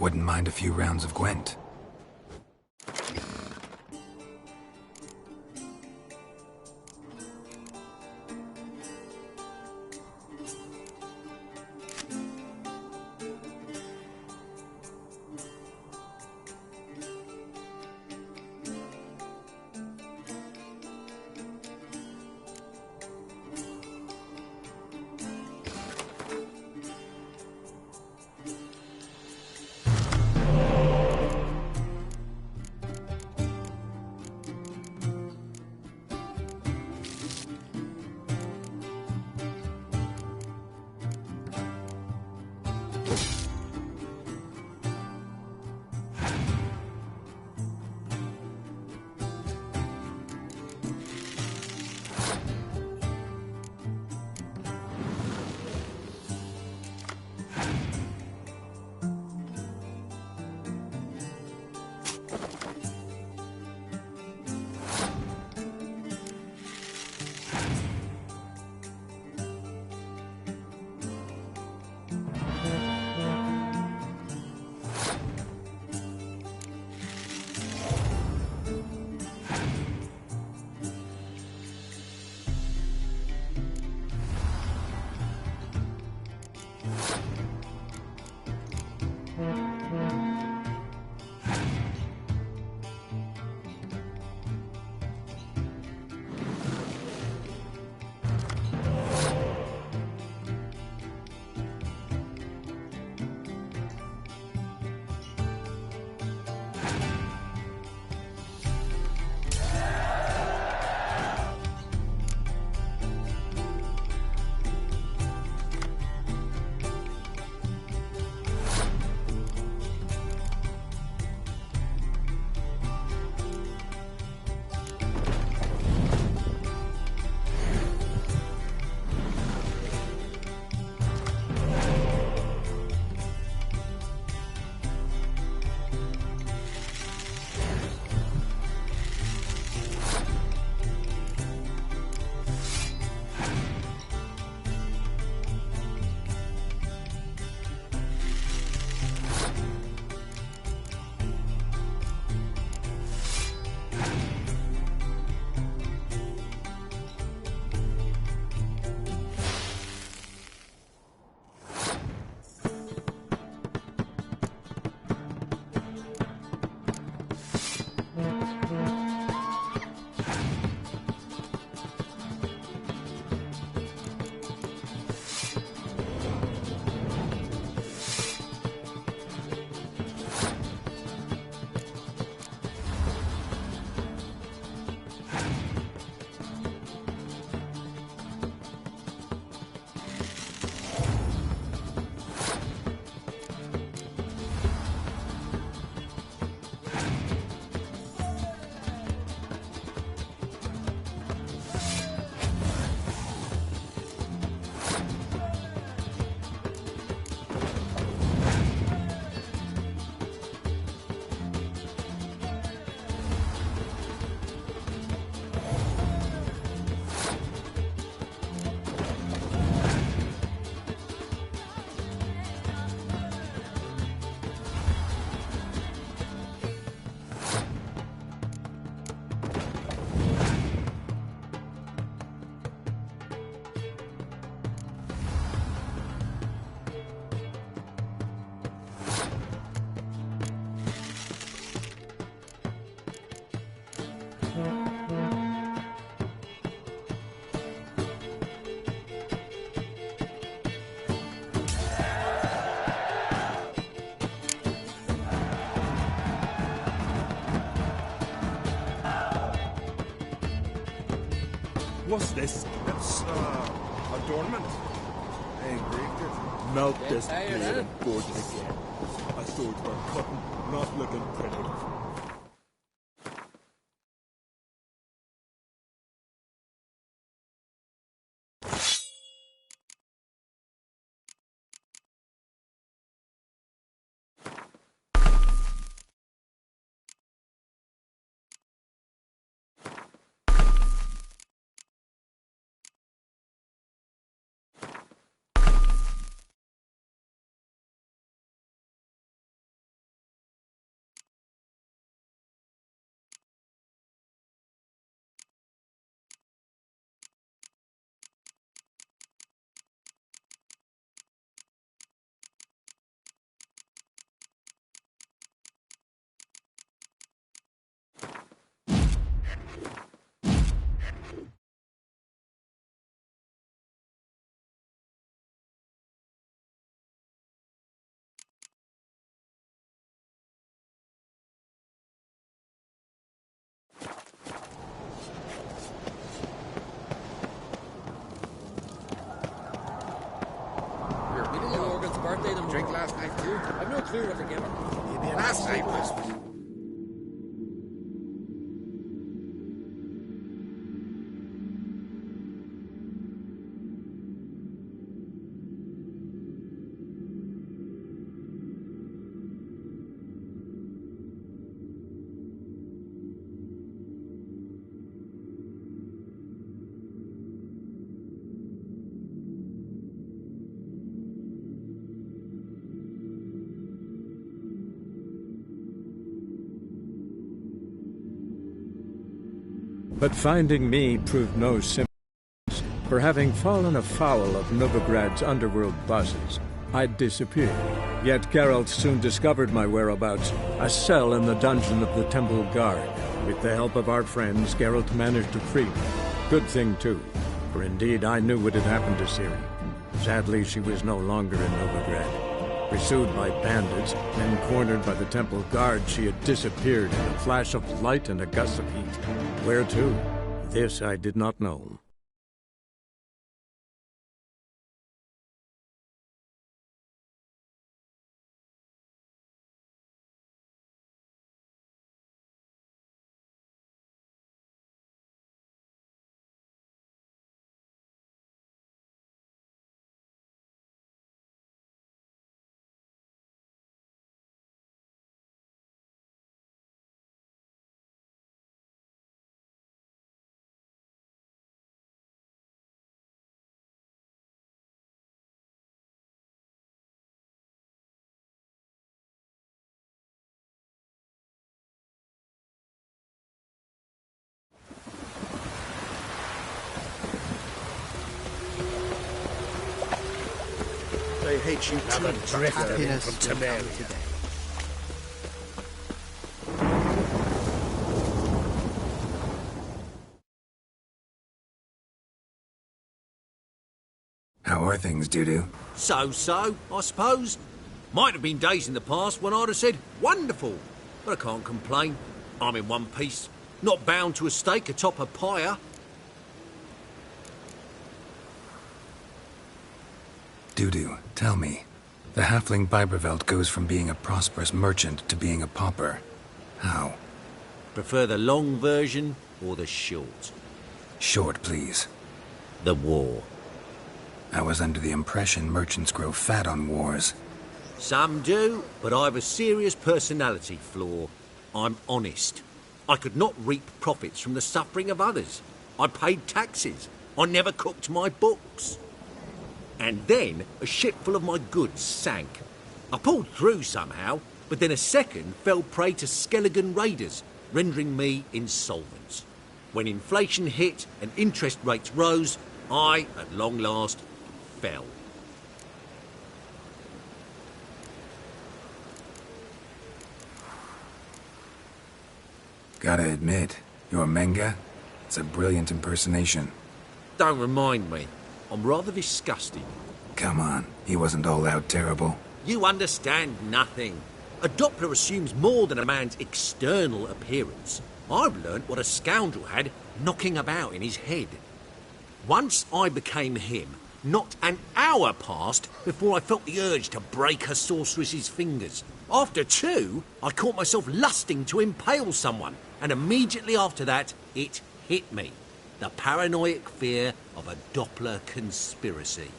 Wouldn't mind a few rounds of Gwent. What's this? It's, adornment. I break it. Melt this blade and gorge it again. I thought we were cutting, not looking pretty. I've no clue what to give her. Maybe an asshole. But finding me proved no sympathy. For having fallen afoul of Novigrad's underworld bosses, I'd disappeared. Yet Geralt soon discovered my whereabouts, a cell in the dungeon of the Temple Guard. With the help of our friends, Geralt managed to free me. Good thing, too, for indeed I knew what had happened to Ciri. Sadly, she was no longer in Novigrad. Pursued by bandits, then cornered by the Temple Guard, she had disappeared in a flash of light and a gust of heat. Where to? This I did not know. They hate you too. Happiness From Temeria. today. How are things, Dudu? So, I suppose. Might have been days in the past when I'd have said, wonderful. But I can't complain. I'm in one piece. Not bound to a stake atop a pyre. Dudu, tell me. The halfling Biberveld goes from being a prosperous merchant to being a pauper. How? Prefer the long version or the short? Short, please. The war. I was under the impression merchants grow fat on wars. Some do, but I've a serious personality flaw. I'm honest. I could not reap profits from the suffering of others. I paid taxes. I never cooked my books. And then a ship full of my goods sank. I pulled through somehow, but then a second fell prey to Skelligan raiders, rendering me insolvent. When inflation hit and interest rates rose, I, at long last, fell. Gotta admit, your Menga, it's a brilliant impersonation. Don't remind me. I'm rather disgusted. Come on, he wasn't all out terrible. You understand nothing. A Doppler assumes more than a man's external appearance. I've learnt what a scoundrel had knocking about in his head. Once I became him, not an hour passed before I felt the urge to break a sorceress's fingers. After two, I caught myself lusting to impale someone, and immediately after that, it hit me. The paranoid fear of a Doppler conspiracy.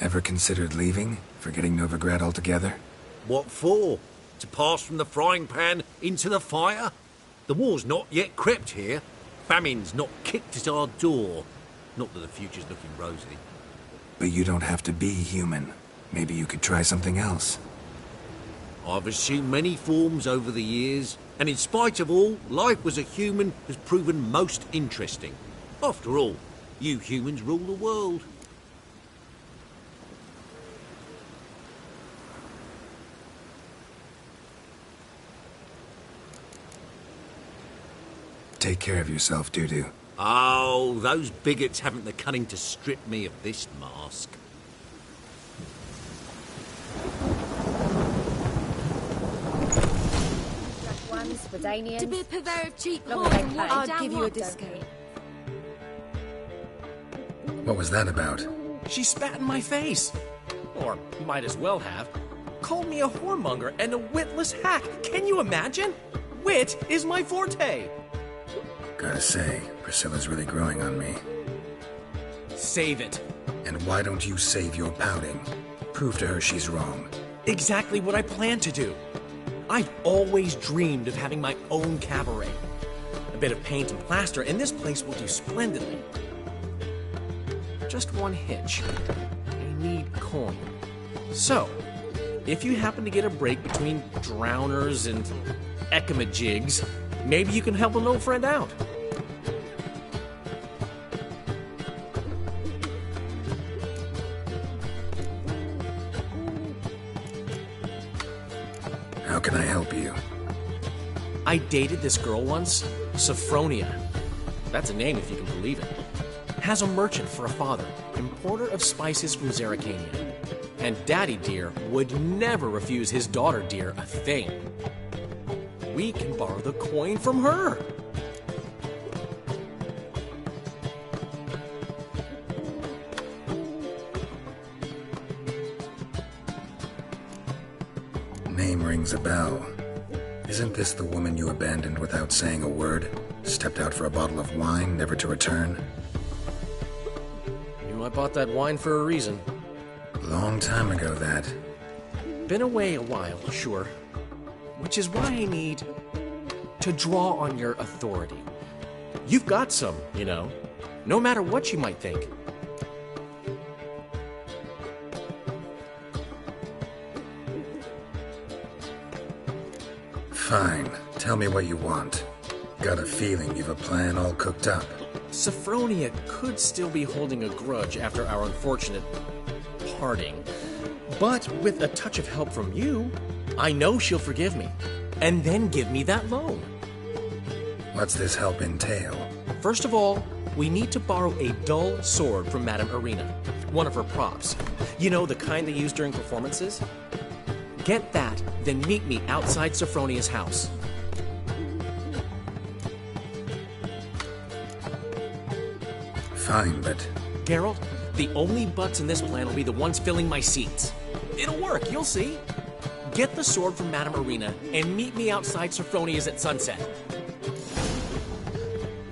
Ever considered leaving? Forgetting Novigrad altogether? What for? To pass from the frying pan into the fire? The war's not yet crept here. Famine's not kicked at our door. Not that the future's looking rosy. But you don't have to be human. Maybe you could try something else. I've assumed many forms over the years, and in spite of all, life as a human has proven most interesting. After all, you humans rule the world. Take care of yourself, Dudu. Oh, those bigots haven't the cunning to strip me of this mask. To be a purveyor of cheap I'll give you a discount. What was that about? She spat in my face. Or might as well have. Called me a whoremonger and a witless hack. Can you imagine? Wit is my forte. Gotta say, Priscilla's really growing on me. Save it. And why don't you save your pouting? Prove to her she's wrong. Exactly what I plan to do. I've always dreamed of having my own cabaret. A bit of paint and plaster, and this place will do splendidly. Just one hitch. I need coin. So, if you happen to get a break between drowners and ecamajigs, maybe you can help an old friend out. How can I help you? I dated this girl once, Sophronia. That's a name if you can believe it. Has a merchant for a father, importer of spices from Zerrikania. And Daddy Dear would never refuse his daughter Dear a thing. We can borrow the coin from her. Name rings a bell. Isn't this the woman you abandoned without saying a word? Stepped out for a bottle of wine, never to return? Knew I bought that wine for a reason. Long time ago, that. Been away a while, sure. Which is why I need to draw on your authority. You've got some, you know, no matter what you might think. Fine. Tell me what you want. Got a feeling you've a plan all cooked up. Sophronia could still be holding a grudge after our unfortunate parting. But with a touch of help from you, I know she'll forgive me. And then give me that loan. What's this help entail? First of all, we need to borrow a dull sword from Madame Arena. One of her props. You know, the kind they use during performances? Get that, then meet me outside Sophronia's house. Fine, but... Geralt, the only butts in this plan will be the ones filling my seats. It'll work, you'll see. Get the sword from Madame Arena and meet me outside Sophronia's at sunset.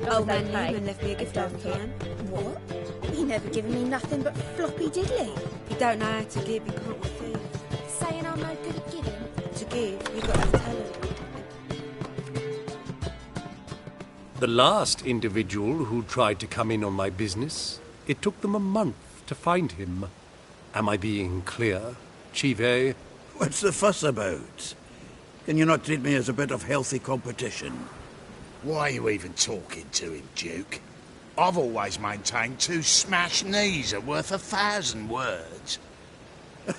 Oh, man came and left me a gift can. What? He never given me nothing but floppy diddly. You don't know how to give, you can't receive. Saying I'm no good at giving? To give, you got to have talent. The last individual who tried to come in on my business, it took them a month to find him. Am I being clear, Chive? What's the fuss about? Can you not treat me as a bit of healthy competition? Why are you even talking to him, Duke? I've always maintained 2 smashed knees are worth 1,000 words.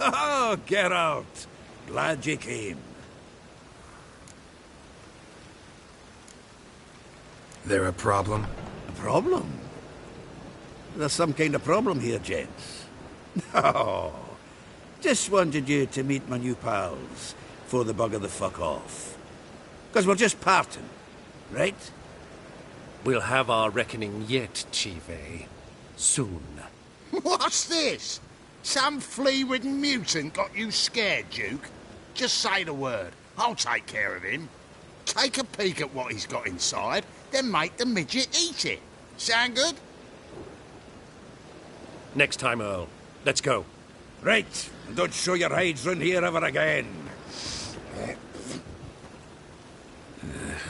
Oh, get out! Glad you came. There a problem? A problem? There's some kind of problem here, gents. No. Just wanted you to meet my new pals before they bugger the fuck off. Because we're just parting, right? We'll have our reckoning yet, Chive. Soon. What's this? Some flea-ridden mutant got you scared, Duke? Just say the word. I'll take care of him. Take a peek at what he's got inside, then make the midget eat it. Sound good? Next time, Earl. Let's go. Right. And don't show your hides round here ever again.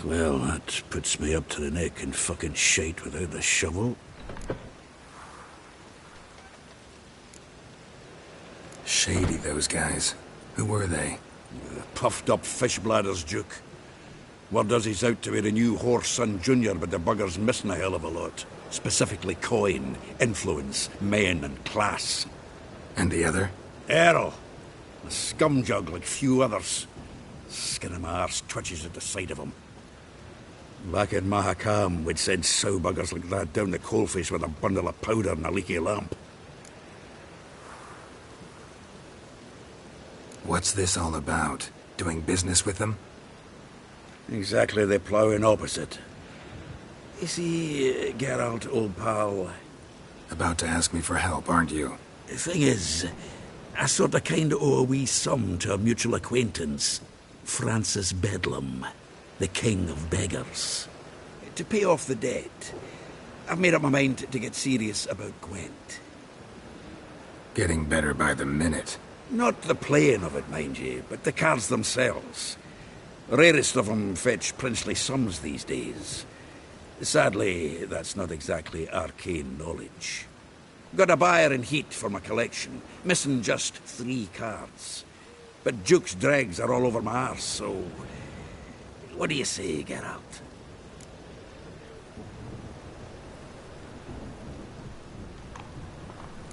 Well, that puts me up to the neck in fucking shite without the shovel. Shady, those guys. Who were they? Puffed up fish bladders, Duke. Word does he's out to be the new Horse-son Junior, but the bugger's missing a hell of a lot. Specifically coin, influence, men, and class. And the other? Errol. A scumjug like few others. Skin of my arse twitches at the sight of him. Back in Mahakam, we'd send sow buggers like that down the coalface with a bundle of powder and a leaky lamp. What's this all about? Doing business with them? Exactly the ploughing opposite. You see, Geralt, old pal... About to ask me for help, aren't you? The thing is, I sort of kind of owe a wee sum to a mutual acquaintance, Francis Bedlam, the king of beggars. To pay off the debt, I've made up my mind to get serious about Gwent. Getting better by the minute. Not the playing of it, mind you, but the cards themselves. The rarest of them fetch princely sums these days. Sadly, that's not exactly arcane knowledge. Got a buyer in heat for my collection, missing just 3 cards. But Duke's dregs are all over my arse, so... What do you say, Geralt?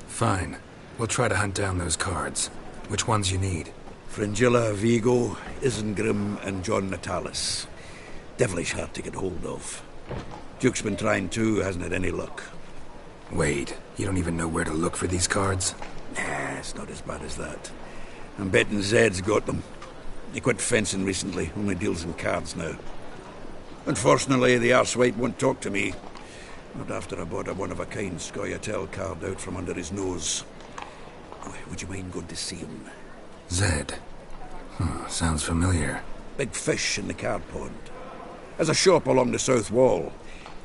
Fine. We'll try to hunt down those cards. Which ones you need? Fringilla, Vigo, Isengrim, and John Natalis. Devilish hard to get hold of. Duke's been trying too, hasn't had any luck. Wait, you don't even know where to look for these cards? Nah, it's not as bad as that. I'm betting Zed's got them. He quit fencing recently, only deals in cards now. Unfortunately, the arsewipe won't talk to me. Not after I bought a one-of-a-kind Scoia'tael card out from under his nose. Would you mind going to see him? Zed. Sounds familiar. Big fish in the card pond. There's a shop along the south wall.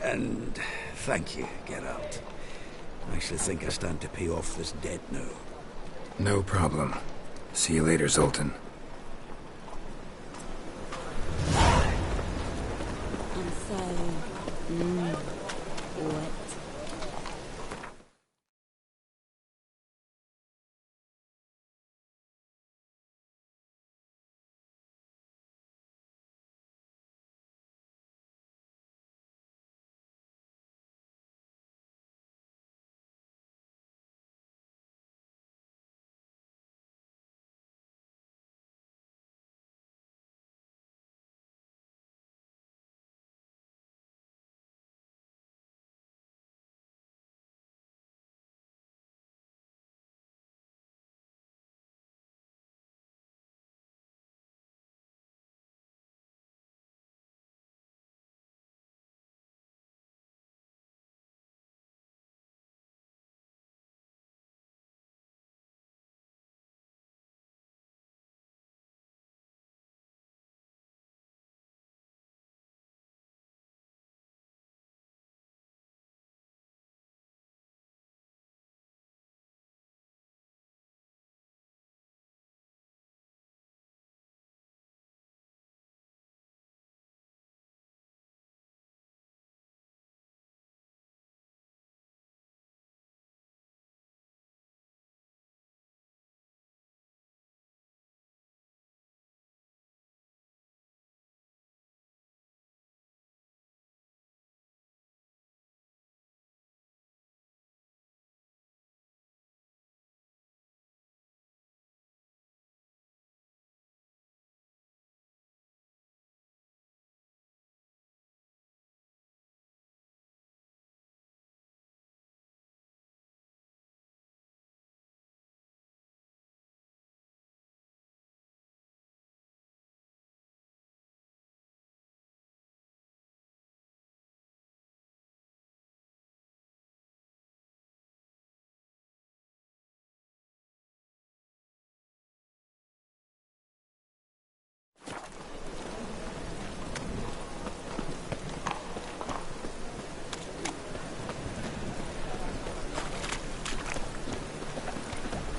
And thank you, Geralt. I actually think I stand to pay off this debt now. No problem. See you later, Zoltan. I'm so... wet.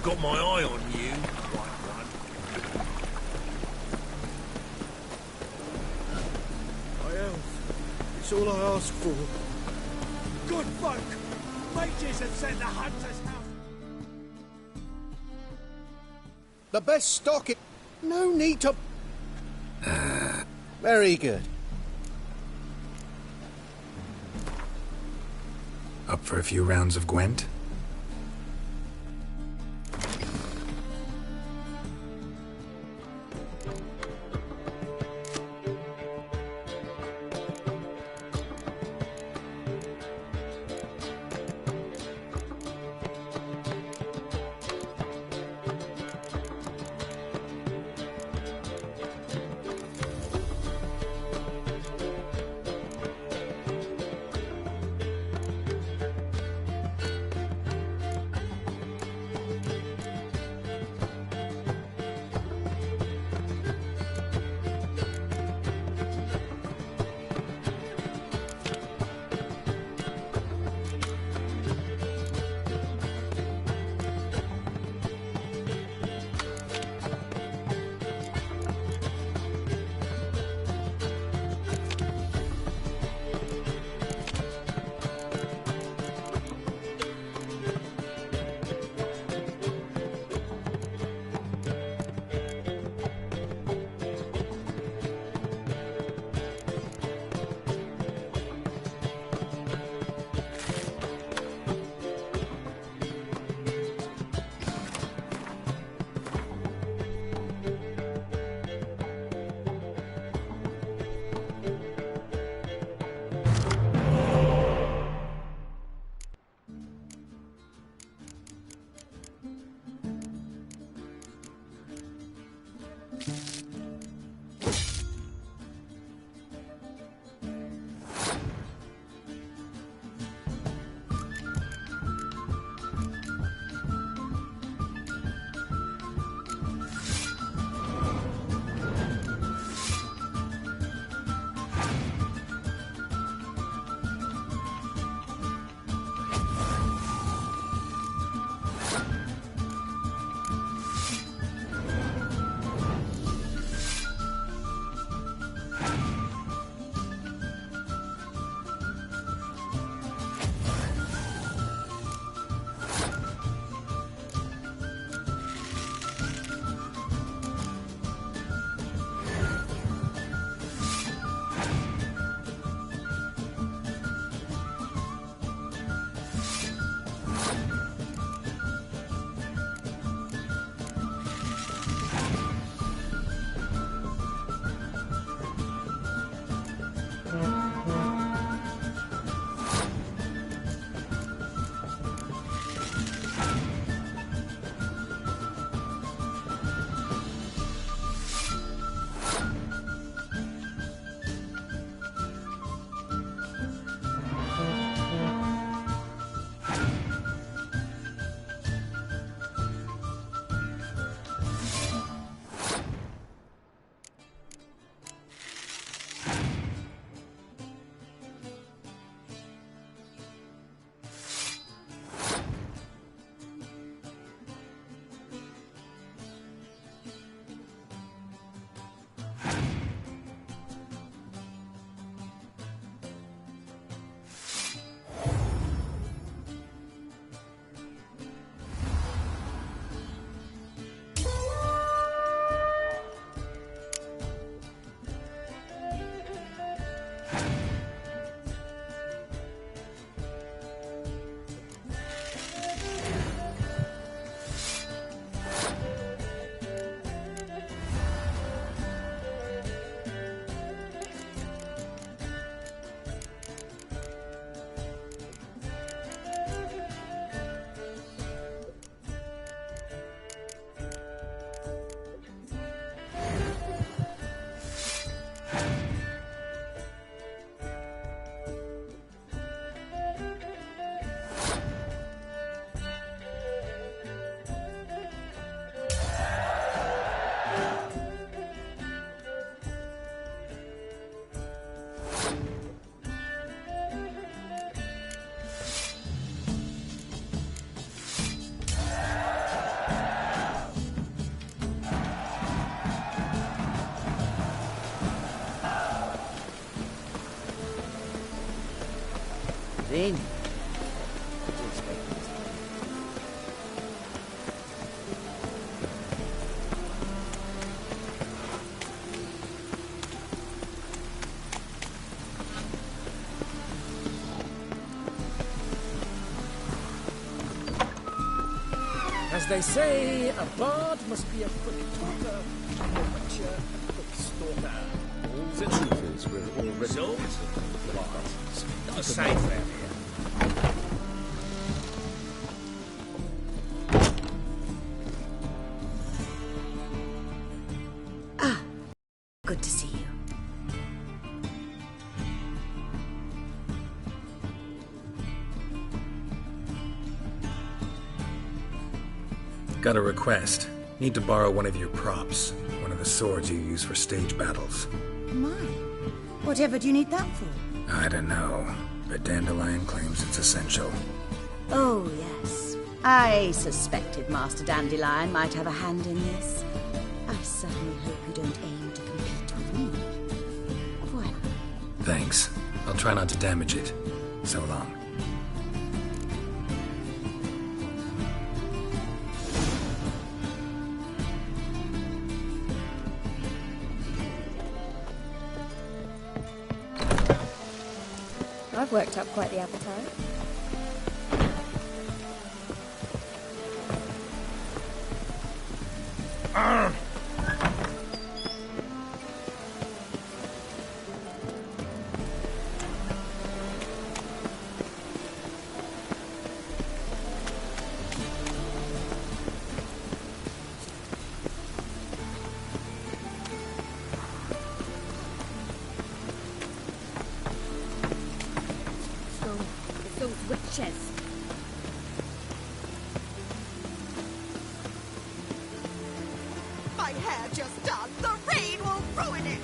Got my eye on you, white one. I have. It's all I ask for. Good folk! Mages have sent the hunters out! The best stock it... No need to... Very good. Up for a few rounds of Gwent? in. As they say, a bard must be a quick talker, a witcher a quick stalker. The truth is, we're already... So? Not a sight for him here. Ah, good to see you. Got a request. Need to borrow one of your props. One of the swords you use for stage battles. My, whatever do you need that for? I don't know, but Dandelion claims it's essential. Oh, yes. I suspected Master Dandelion might have a hand in this. I certainly hope you don't aim to compete with me. Voilà. Thanks. I'll try not to damage it. So long. I've worked up quite the appetite. Those witches. My hair just done. The rain will ruin it.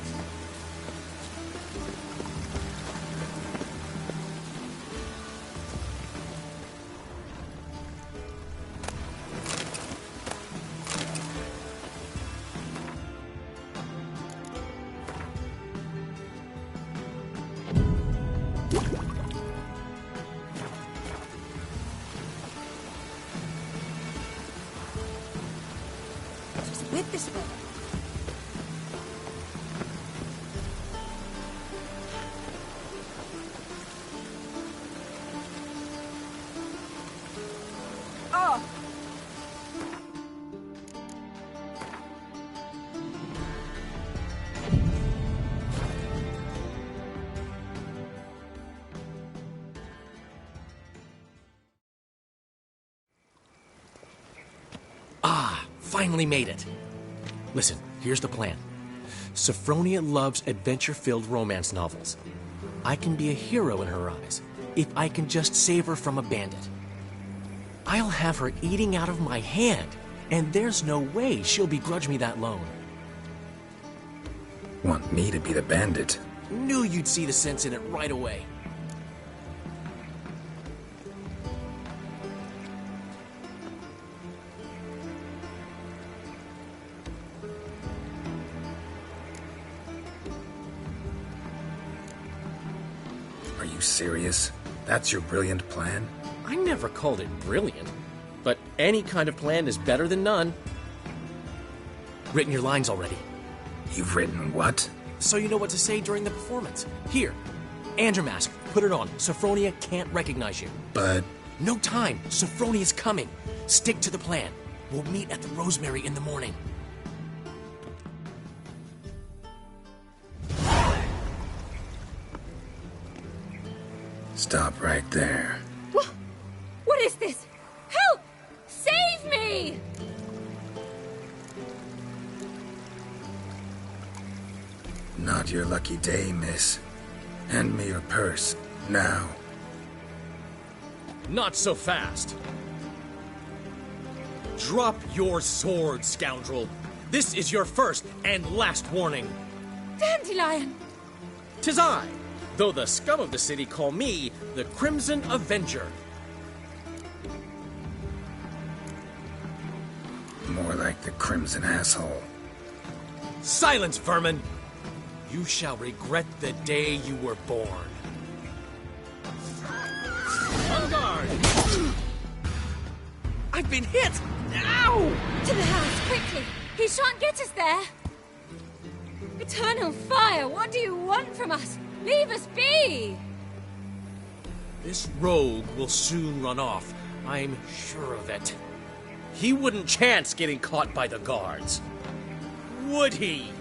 With this way. Oh! Ah, finally made it. Listen, here's the plan. Sophronia loves adventure-filled romance novels. I can be a hero in her eyes if I can just save her from a bandit. I'll have her eating out of my hand, and there's no way she'll begrudge me that loan. Want me to be the bandit? Knew you'd see the sense in it right away. Are you serious? That's your brilliant plan? I never called it brilliant, but any kind of plan is better than none. Written your lines already. You've written what? So you know what to say during the performance. Here, and your mask. Put it on. Sophronia can't recognize you. But... No time. Sophronia's coming. Stick to the plan. We'll meet at the Rosemary in the morning. Stop right there. What is this? Help! Save me! Not your lucky day, miss. Hand me your purse, now. Not so fast. Drop your sword, scoundrel. This is your first and last warning. Dandelion! 'Tis I, though the scum of the city call me the Crimson Avenger. More like the Crimson Asshole. Silence, vermin! You shall regret the day you were born. I've been hit! Ow! To the house, quickly! He shan't get us there! Eternal fire, what do you want from us? Leave us be! This rogue will soon run off. I'm sure of it. He wouldn't chance getting caught by the guards. Would he?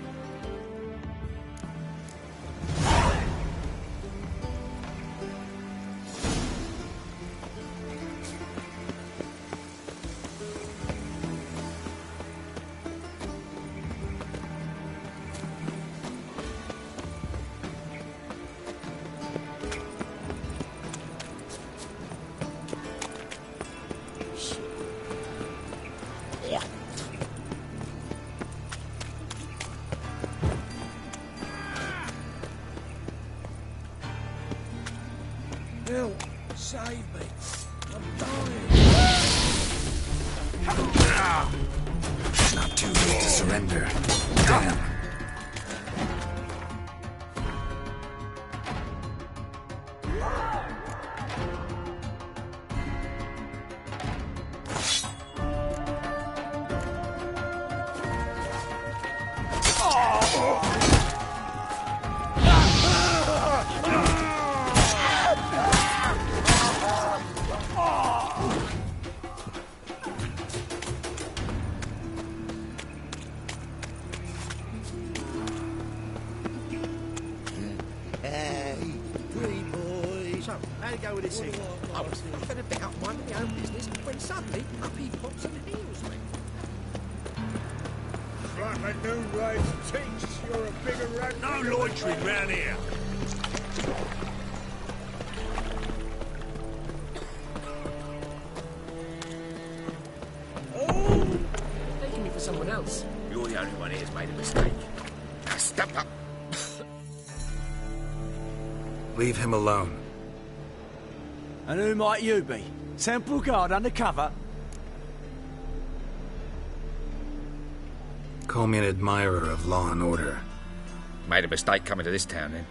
Help! Save me! I'm dying! Not too late to surrender. Damn. How'd it go with this thing? I was having a bit up minding my own business when suddenly up he pops and heals me. Like a new race thinks you're a bigger rat. No loitering round here. Taking me for someone else. You're the only one here's made a mistake. Now step up. Leave him alone. And who might you be? Temple Guard undercover? Call me an admirer of law and order. Made a mistake coming to this town, then.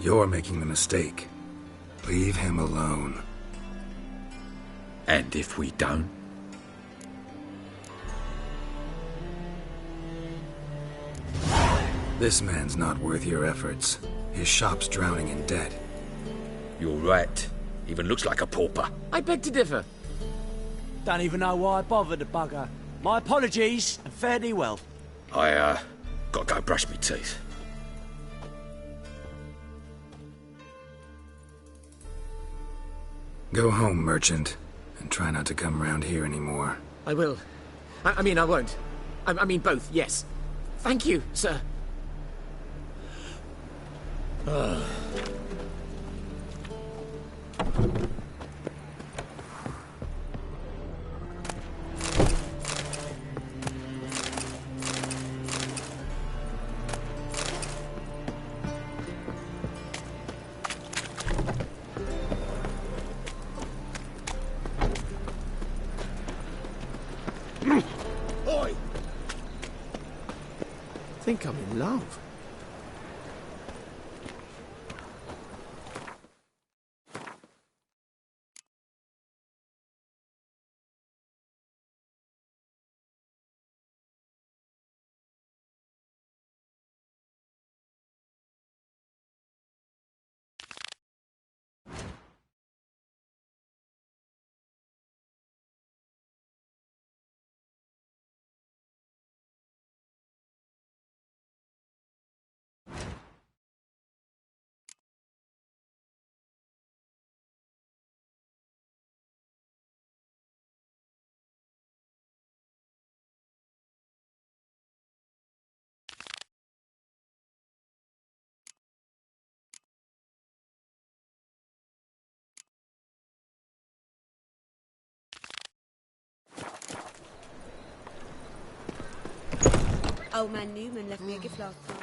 You're making the mistake. Leave him alone. And if we don't? This man's not worth your efforts. His shop's drowning in debt. You're right. Even looks like a pauper. I beg to differ. Don't even know why I bothered the bugger. My apologies, and fare thee well. I, gotta go brush me teeth. Go home, merchant, and try not to come round here anymore. I will. I mean, I won't. I mean, both, yes. Thank you, sir. Oi! I think I'm in love. Old man Newman left me a gift last time.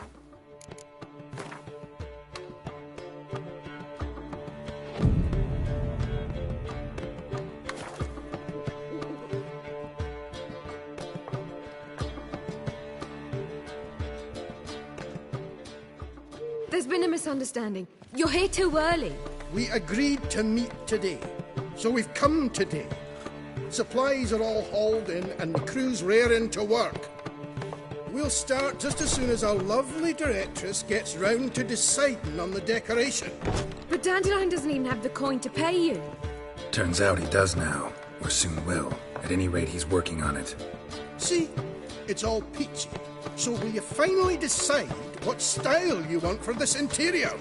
There's been a misunderstanding. You're here too early. We agreed to meet today, so we've come today. Supplies are all hauled in and the crew's raring to work. We'll start just as soon as our lovely directress gets round to deciding on the decoration. But Dandelion doesn't even have the coin to pay you. Turns out he does now, or soon will. At any rate, he's working on it. See? It's all peachy. So will you finally decide what style you want for this interior?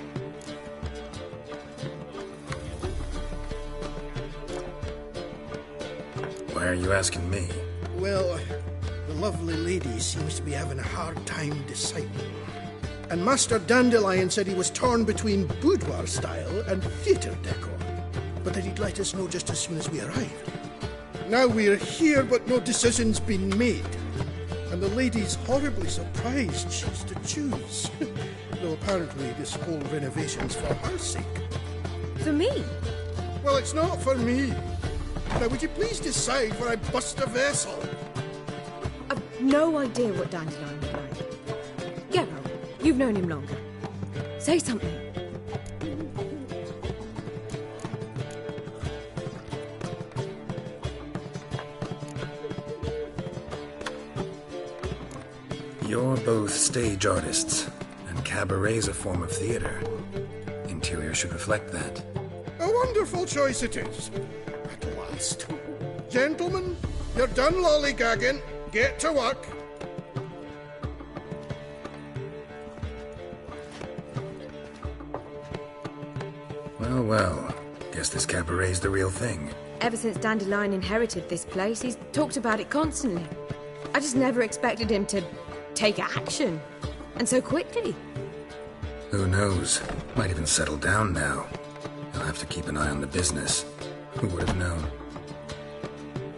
Why are you asking me? Well, the lovely lady seems to be having a hard time deciding. And Master Dandelion said he was torn between boudoir style and theatre decor, but that he'd let us know just as soon as we arrived. Now we're here, but no decision's been made. And the lady's horribly surprised she's to choose. Though apparently this whole renovation's for her sake. For me? Well, it's not for me. Now, would you please decide where I bust a vessel? I've no idea what Dandelion would like. Geralt, you've known him longer. Say something. You're both stage artists, and cabaret's a form of theater. Interior should reflect that. A wonderful choice it is. At last. Gentlemen, you're done lollygagging. Get to work. Well, well. Guess this cabaret's the real thing. Ever since Dandelion inherited this place, he's talked about it constantly. I just never expected him to take action. And so quickly. Who knows? Might even settle down now. He'll have to keep an eye on the business. Who would have known?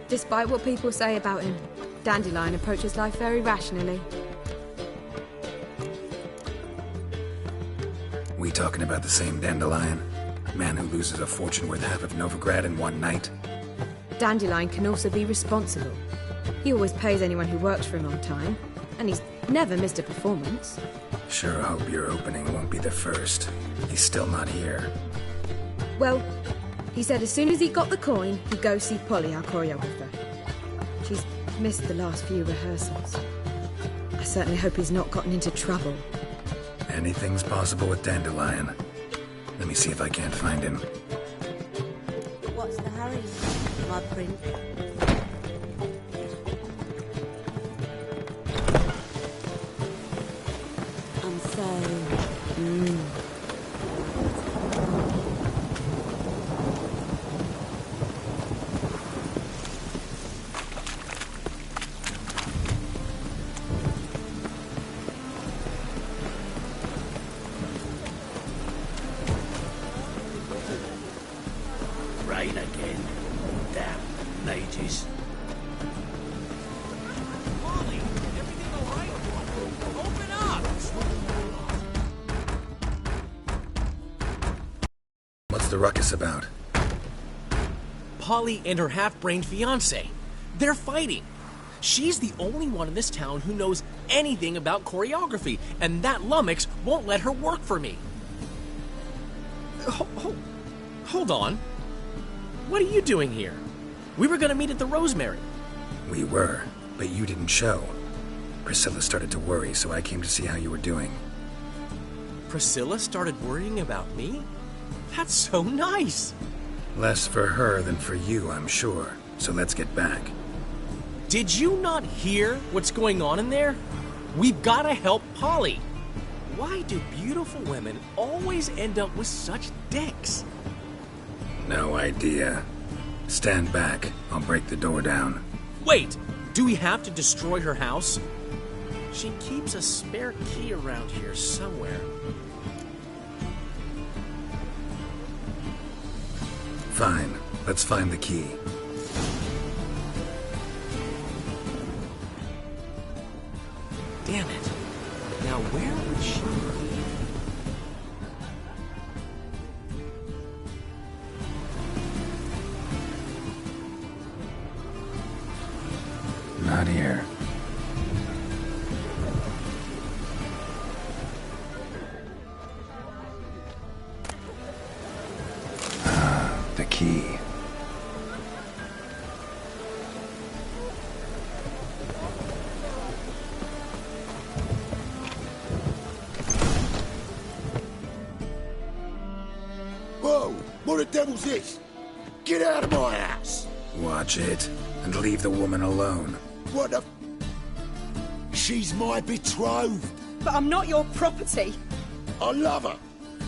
Despite what people say about him, Dandelion approaches life very rationally. We talking about the same Dandelion? Man who loses a fortune worth half of Novigrad in one night? Dandelion can also be responsible. He always pays anyone who works for him on time, and he's never missed a performance. Sure hope your opening won't be the first. He's still not here. Well, he said as soon as he got the coin, he'd go see Polly, our choreographer. She's missed the last few rehearsals. I certainly hope he's not gotten into trouble. Anything's possible with Dandelion. Let me see if I can't find him. What's the hurry, my prince? I'm so... Rain again. Damn mages. Molly, everything all right? Open up! What's the ruckus about? Polly and her half-brained fiancé. They're fighting. She's the only one in this town who knows anything about choreography, and that lummox won't let her work for me. Hold on. What are you doing here? We were gonna meet at the Rosemary. We were, but you didn't show. Priscilla started to worry, so I came to see how you were doing. Priscilla started worrying about me? That's so nice. Less for her than for you, I'm sure. So let's get back. Did you not hear what's going on in there? We've gotta help Polly. Why do beautiful women always end up with such dicks? No idea. Stand back. I'll break the door down. Wait! Do we have to destroy her house? She keeps a spare key around here somewhere. Fine. Let's find the key. Damn it. Now where would she be? Not here. The key. devil's this? Get out of my house! Watch it, and leave the woman alone. What the... She's my betrothed. But I'm not your property. I love her.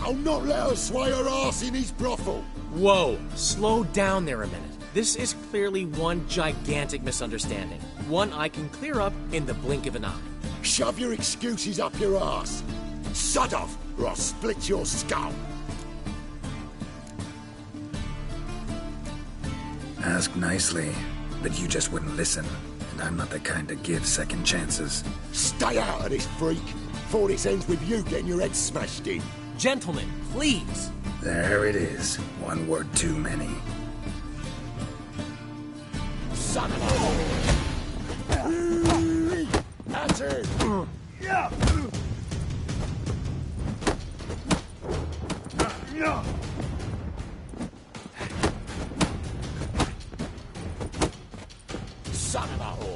I'll not let her sway her ass in his brothel. Whoa, slow down there a minute. This is clearly one gigantic misunderstanding. One I can clear up in the blink of an eye. Shove your excuses up your ass. Sod off, or I'll split your skull. Ask nicely, but you just wouldn't listen. And I'm not the kind to give second chances. Stay out of this, freak, before this ends with you getting your head smashed in. Gentlemen, please. There it is. One word too many. Son of a whore! That's it! Yeah! Son of a whore!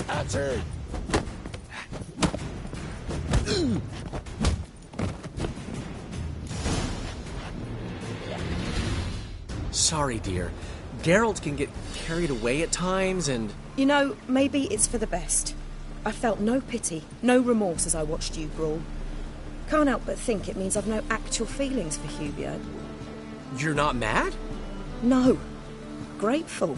That's it! Sorry, dear. Geralt can get carried away at times and... You know, maybe it's for the best. I felt no pity, no remorse as I watched you brawl. Can't help but think it means I've no actual feelings for Hubio. You're not mad? No. Grateful.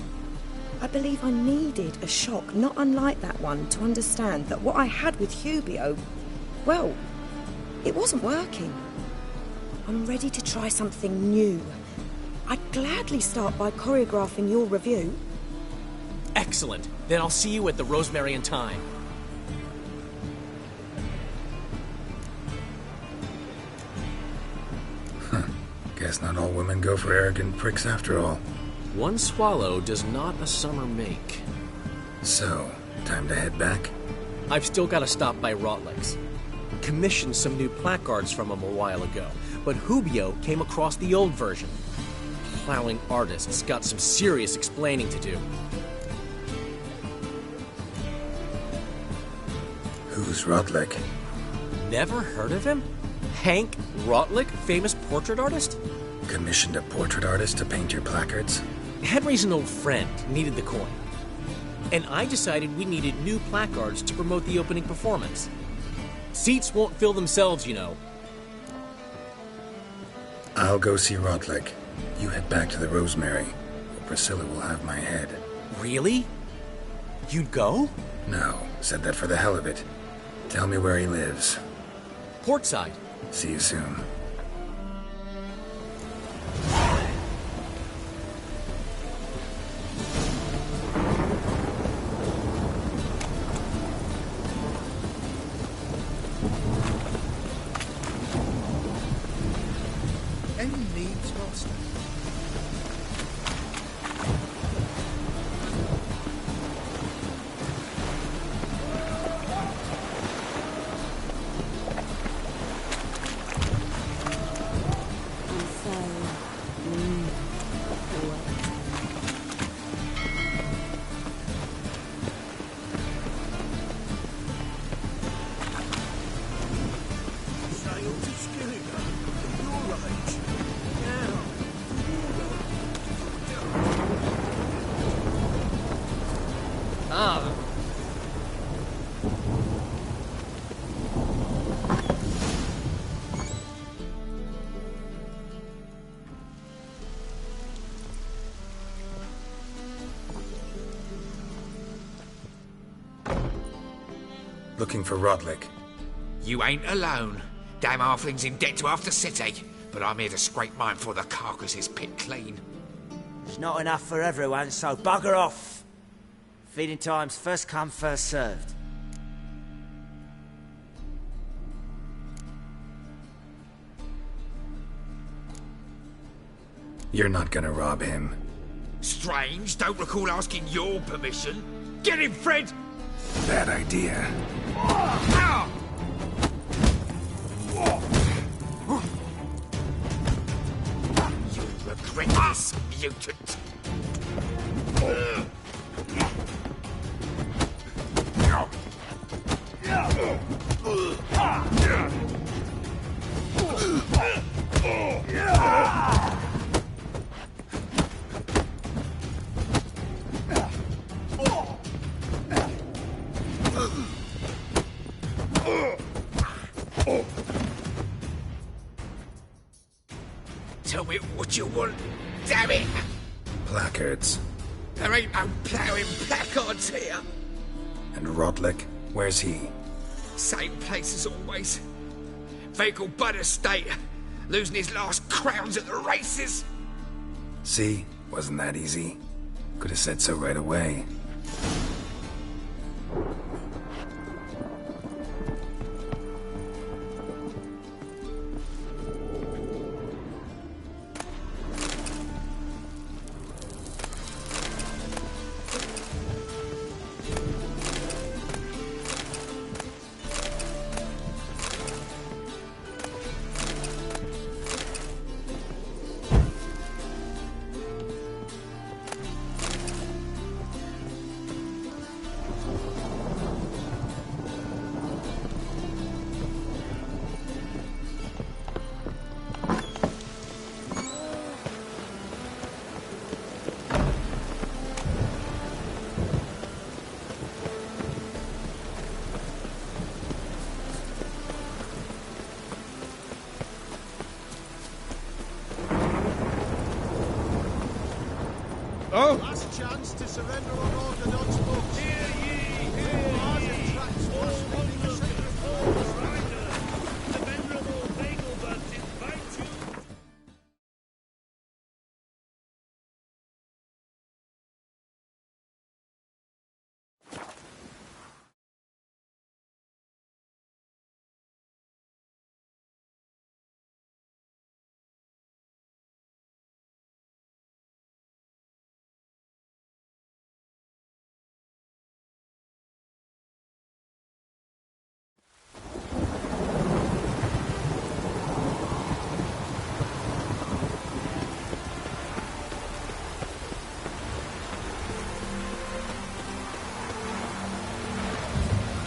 I believe I needed a shock not unlike that one to understand that what I had with Hubio, well, it wasn't working. I'm ready to try something new. I'd gladly start by choreographing your review. Excellent. Then I'll see you at the Rosemary and Thyme. Guess not all women go for arrogant pricks after all. One swallow does not a summer make. So, time to head back? I've still got to stop by Rotlick's. Commissioned some new placards from him a while ago, but Hubio came across the old version. Plowing artists got some serious explaining to do. Who's Rotlick? Never heard of him? Hank Rotlick, famous portrait artist? Commissioned a portrait artist to paint your placards? Henry's an old friend, needed the coin. And I decided we needed new placards to promote the opening performance. Seats won't fill themselves, you know. I'll go see Rotlick. You head back to the Rosemary, or Priscilla will have my head. Really? You'd go? No, said that for the hell of it. Tell me where he lives. Portside. See you soon. Any needs, master? Looking for Rotlick. You ain't alone. Damn halfling's in debt to half the city, but I'm here to scrape mine before the carcass is picked clean. It's not enough for everyone, so bugger off. Feeding time's first come, first served. You're not gonna rob him. Strange, don't recall asking your permission. Get him, Fred! Bad idea. apprentice, mutant. Tell me what you want, damn it! Placards. There ain't no ploughing placards here. And Rodlick, where's he? Same place as always. Vehicle bud estate. Losing his last crowns at the races. See? Wasn't that easy? Could have said so right away. Last chance to surrender on orthodox books. Hear ye, hear ye. The venerable Beetlebutt invites you.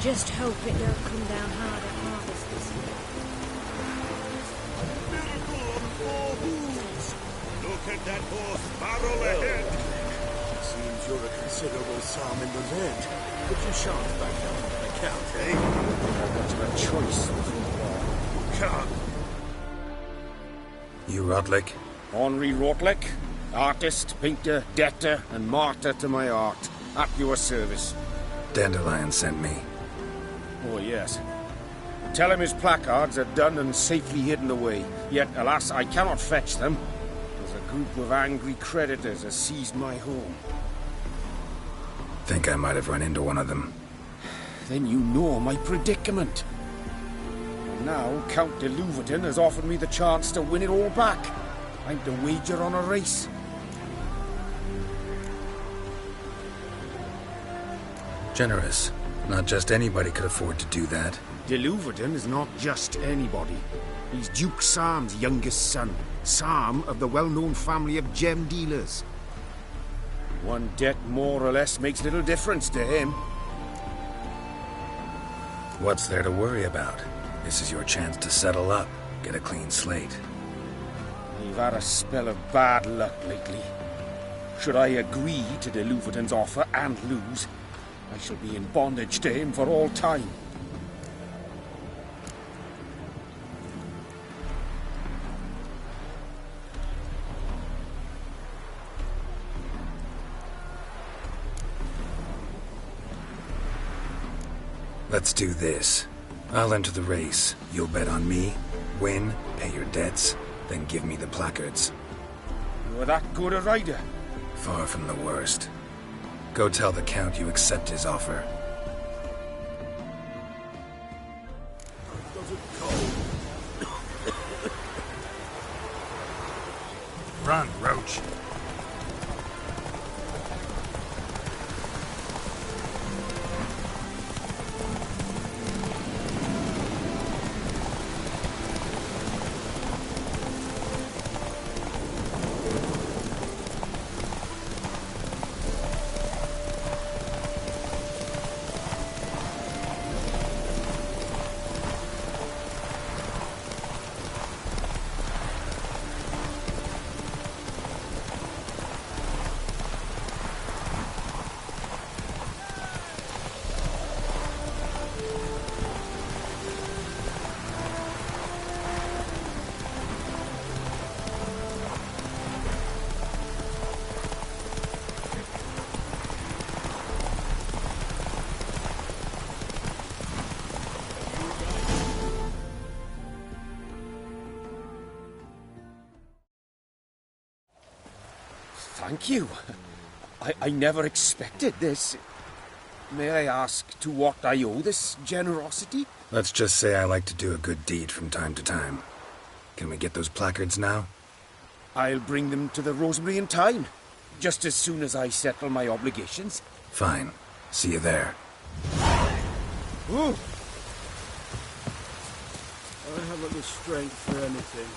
Just hope it don't come down hard at harvest this year. Miracle on 4 hooves. Look at that horse barrel ahead. Seems you're a considerable sum in the red, but you shan't back down on account, eh? That's a choice between Can't. You Rodlick? Henri Rotlick, artist, painter, debtor, and martyr to my art. At your service. Dandelion sent me. Oh, yes. Tell him his placards are done and safely hidden away. Yet, alas, I cannot fetch them. There's a group of angry creditors has seized my home. Think I might have run into one of them. Then you know my predicament. And now, Count de Louverton has offered me the chance to win it all back. I'm to wager on a race. Generous. Not just anybody could afford to do that. De Louverton is not just anybody. He's Duke Sam's youngest son. Sam of the well-known family of gem dealers. One debt more or less makes little difference to him. What's there to worry about? This is your chance to settle up, get a clean slate. I've had a spell of bad luck lately. Should I agree to de Louverton's offer and lose, I shall be in bondage to him for all time. Let's do this. I'll enter the race. You'll bet on me, win, pay your debts, then give me the placards. You're that good a rider? Far from the worst. Go tell the Count you accept his offer. Run, Roach. Thank you. I never expected this. May I ask to what I owe this generosity? Let's just say I like to do a good deed from time to time. Can we get those placards now? I'll bring them to the Rosemary in time, just as soon as I settle my obligations. Fine. See you there. Oh. I haven't the strength for anything.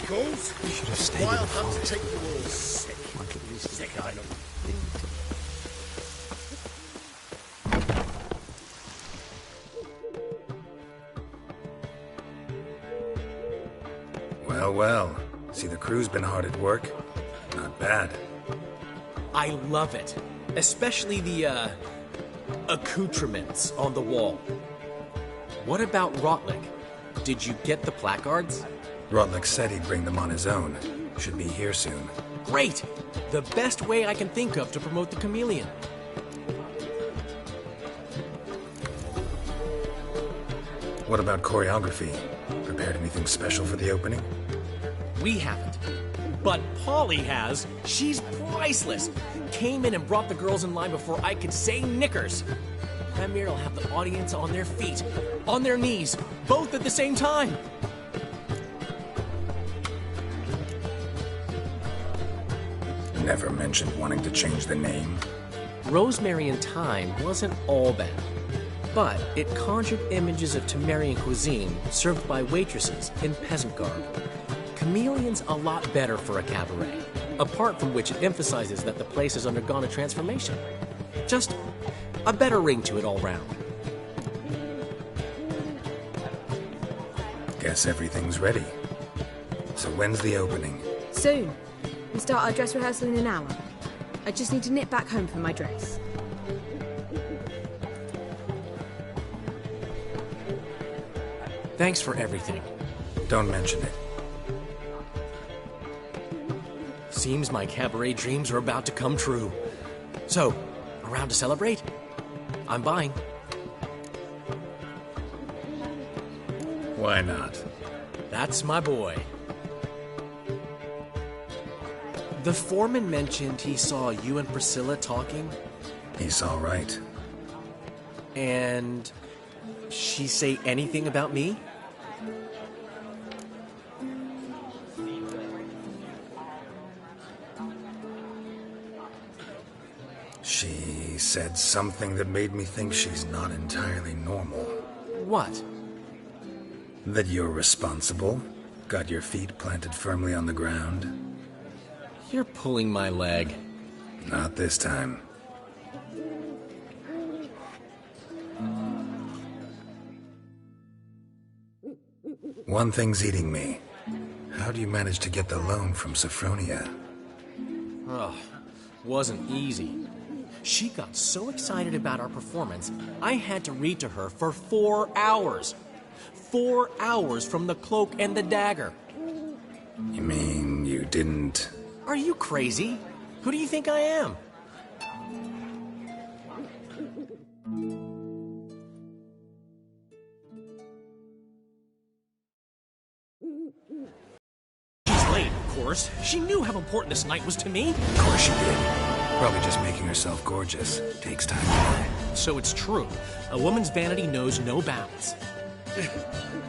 Calls. You should have stayed. Wild hunts take you all sick. Sick, I know. Well, well. See, the crew's been hard at work. Not bad. I love it. Especially the, accoutrements on the wall. What about Rotlick? Did you get the placards? Rotlick said he'd bring them on his own. Should be here soon. Great! The best way I can think of to promote the chameleon. What about choreography? Prepared anything special for the opening? We haven't. But Polly has. She's priceless. Came in and brought the girls in line before I could say knickers. Premiere will have the audience on their feet, on their knees, both at the same time. Never mentioned wanting to change the name. Rosemary in Time wasn't all bad, but it conjured images of Temerian cuisine served by waitresses in peasant garb. Chameleon's a lot better for a cabaret, apart from which it emphasizes that the place has undergone a transformation. Just a better ring to it all round. Guess everything's ready. So when's the opening? Soon. We start our dress rehearsal in an hour. I just need to nip back home for my dress. Thanks for everything. Don't mention it. Seems my cabaret dreams are about to come true. So, around to celebrate? I'm buying. Why not? That's my boy. The foreman mentioned he saw you and Priscilla talking. He's all right. And she say anything about me? She said something that made me think she's not entirely normal. What? That you're responsible, got your feet planted firmly on the ground. You're pulling my leg. Not this time. one thing's eating me. How do you manage to get the loan from Sophronia? Oh, wasn't easy. She got so excited about our performance, I had to read to her for 4 hours. 4 hours from the Cloak and the Dagger. You mean you didn't... Are you crazy? Who do you think I am? She's late, of course. She knew how important this night was to me. Of course she did. Probably just making herself gorgeous. Takes time to die. So it's true. A woman's vanity knows no bounds.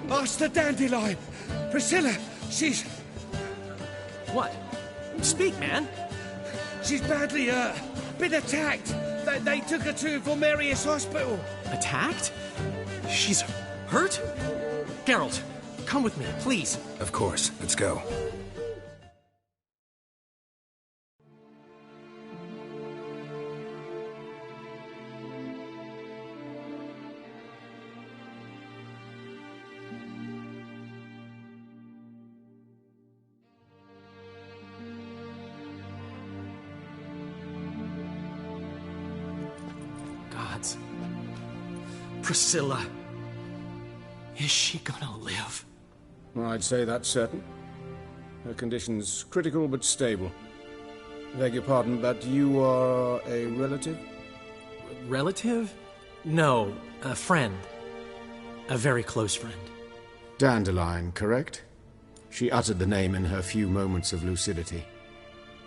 Master Dandelion! Priscilla, she's... What? Speak, man. She's badly, been attacked. They took her to Vulmerius Hospital. Attacked? She's hurt? Geralt, come with me, please. Of course. Let's go. Gods. Priscilla. Is she gonna live? I'd say that's certain. Her condition's critical but stable. Beg your pardon, but you are a relative? Relative? No, a friend. A very close friend. Dandelion, correct? She uttered the name in her few moments of lucidity.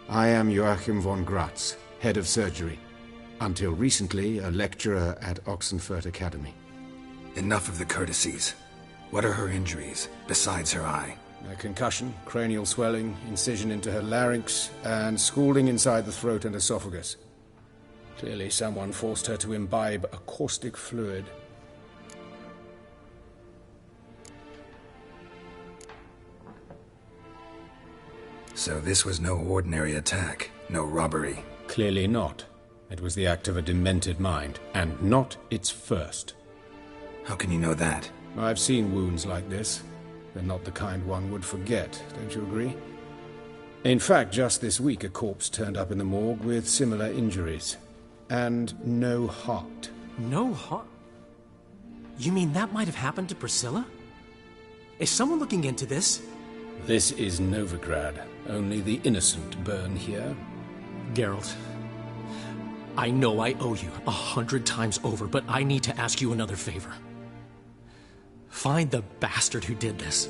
I am Joachim von Gratz, head of surgery. Until recently, a lecturer at Oxenfurt Academy. Enough of the courtesies. What are her injuries, besides her eye? A concussion, cranial swelling, incision into her larynx, and scalding inside the throat and esophagus. Clearly someone forced her to imbibe a caustic fluid. So this was no ordinary attack, no robbery. Clearly not. It was the act of a demented mind, and not its first. How can you know that? I've seen wounds like this. They're not the kind one would forget, don't you agree? In fact, just this week a corpse turned up in the morgue with similar injuries. And no heart. No heart? You mean that might have happened to Priscilla? Is someone looking into this? This is Novigrad. Only the innocent burn here. Geralt, I know I owe you 100 times over, but I need to ask you another favor. Find the bastard who did this.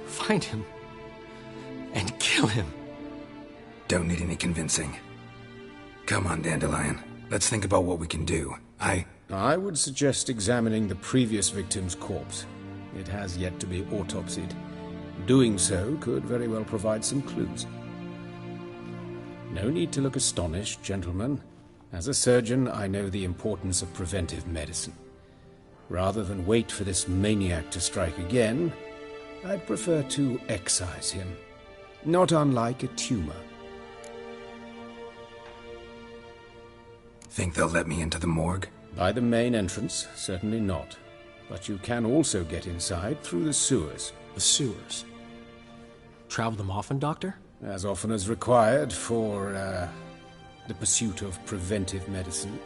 Find him. And kill him. Don't need any convincing. Come on, Dandelion. Let's think about what we can do. I would suggest examining the previous victim's corpse. It has yet to be autopsied. Doing so could very well provide some clues. No need to look astonished, gentlemen. As a surgeon, I know the importance of preventive medicine. Rather than wait for this maniac to strike again, I'd prefer to excise him. Not unlike a tumor. Think they'll let me into the morgue? By the main entrance, certainly not. But you can also get inside through the sewers. The sewers? Travel them often, Doctor? As often as required for, the pursuit of preventive medicine.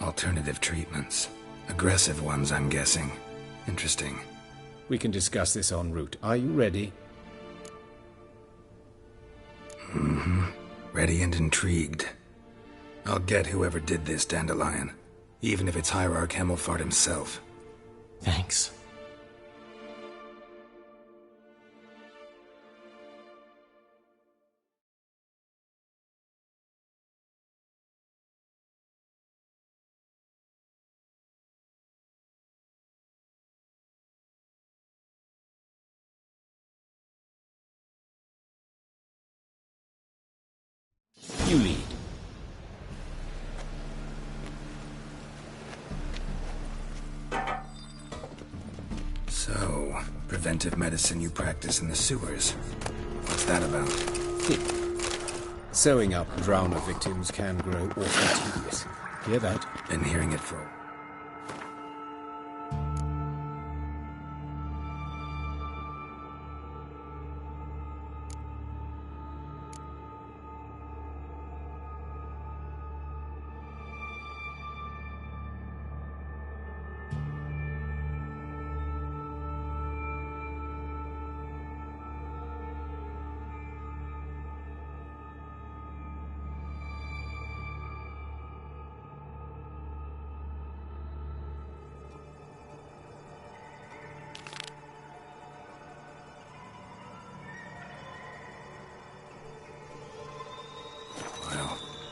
Alternative treatments. Aggressive ones, I'm guessing. Interesting. We can discuss this en route. Are you ready? Mm-hmm. Ready and intrigued. I'll get whoever did this, Dandelion. Even if it's Hierarch Hemmelfart himself. Thanks. You lead. So, preventive medicine you practice in the sewers. What's that about? Sewing up drowner victims can grow awfully tedious. Hear that? Been hearing it for...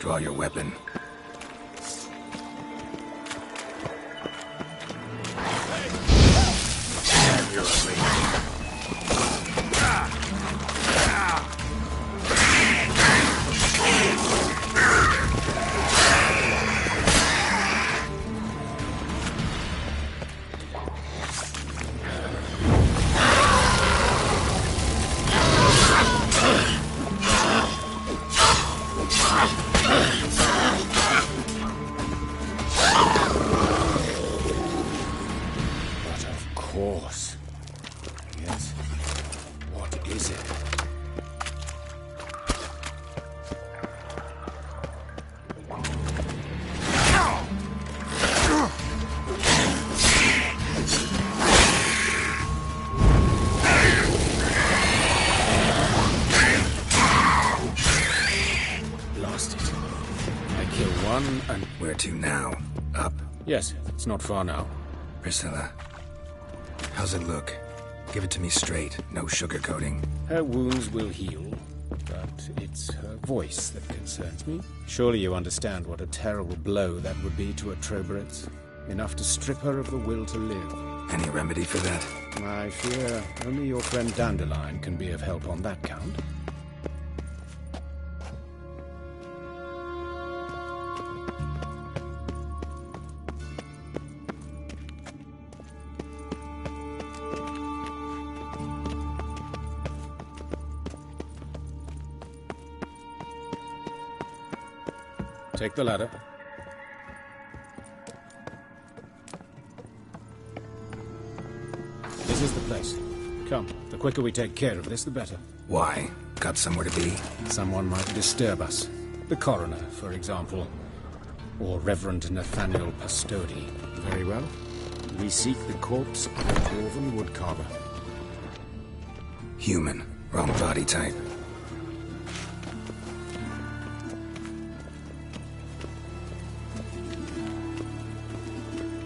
Draw your weapon. Where to now? Up? Yes, it's not far now. Priscilla, how's it look? Give it to me straight, no sugarcoating. Her wounds will heal, but it's her voice that concerns me. Surely you understand what a terrible blow that would be to a Troberet. Enough to strip her of the will to live. Any remedy for that? I fear only your friend Dandelion can be of help on that count. Take the ladder. This is the place. Come, the quicker we take care of this, the better. Why? Got somewhere to be? Someone might disturb us. The coroner, for example. Or Reverend Nathaniel Pastodi. Very well. We seek the corpse of a dwarven woodcarver. Human. Wrong body type.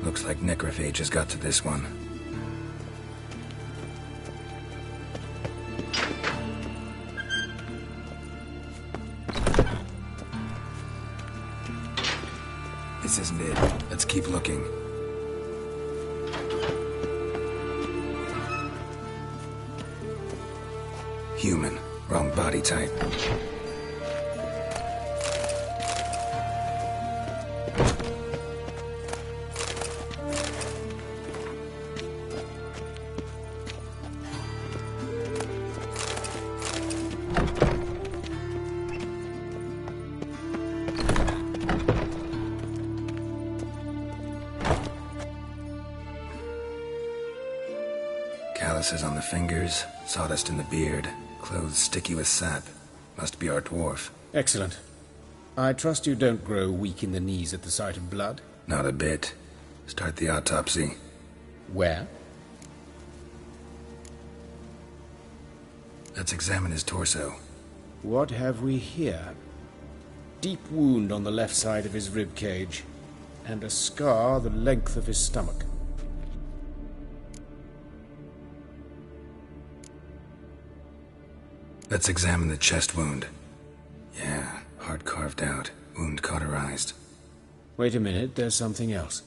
Looks like necrophages got to this one. This isn't it. Let's keep looking. Human. Wrong body type. Calluses on the fingers, sawdust in the beard, clothes sticky with sap. Must be our dwarf. Excellent. I trust you don't grow weak in the knees at the sight of blood? Not a bit. Start the autopsy. Where? Let's examine his torso. What have we here? Deep wound on the left side of his rib cage, and a scar the length of his stomach. Let's examine the chest wound. Yeah, heart carved out, wound cauterized. Wait a minute, there's something else.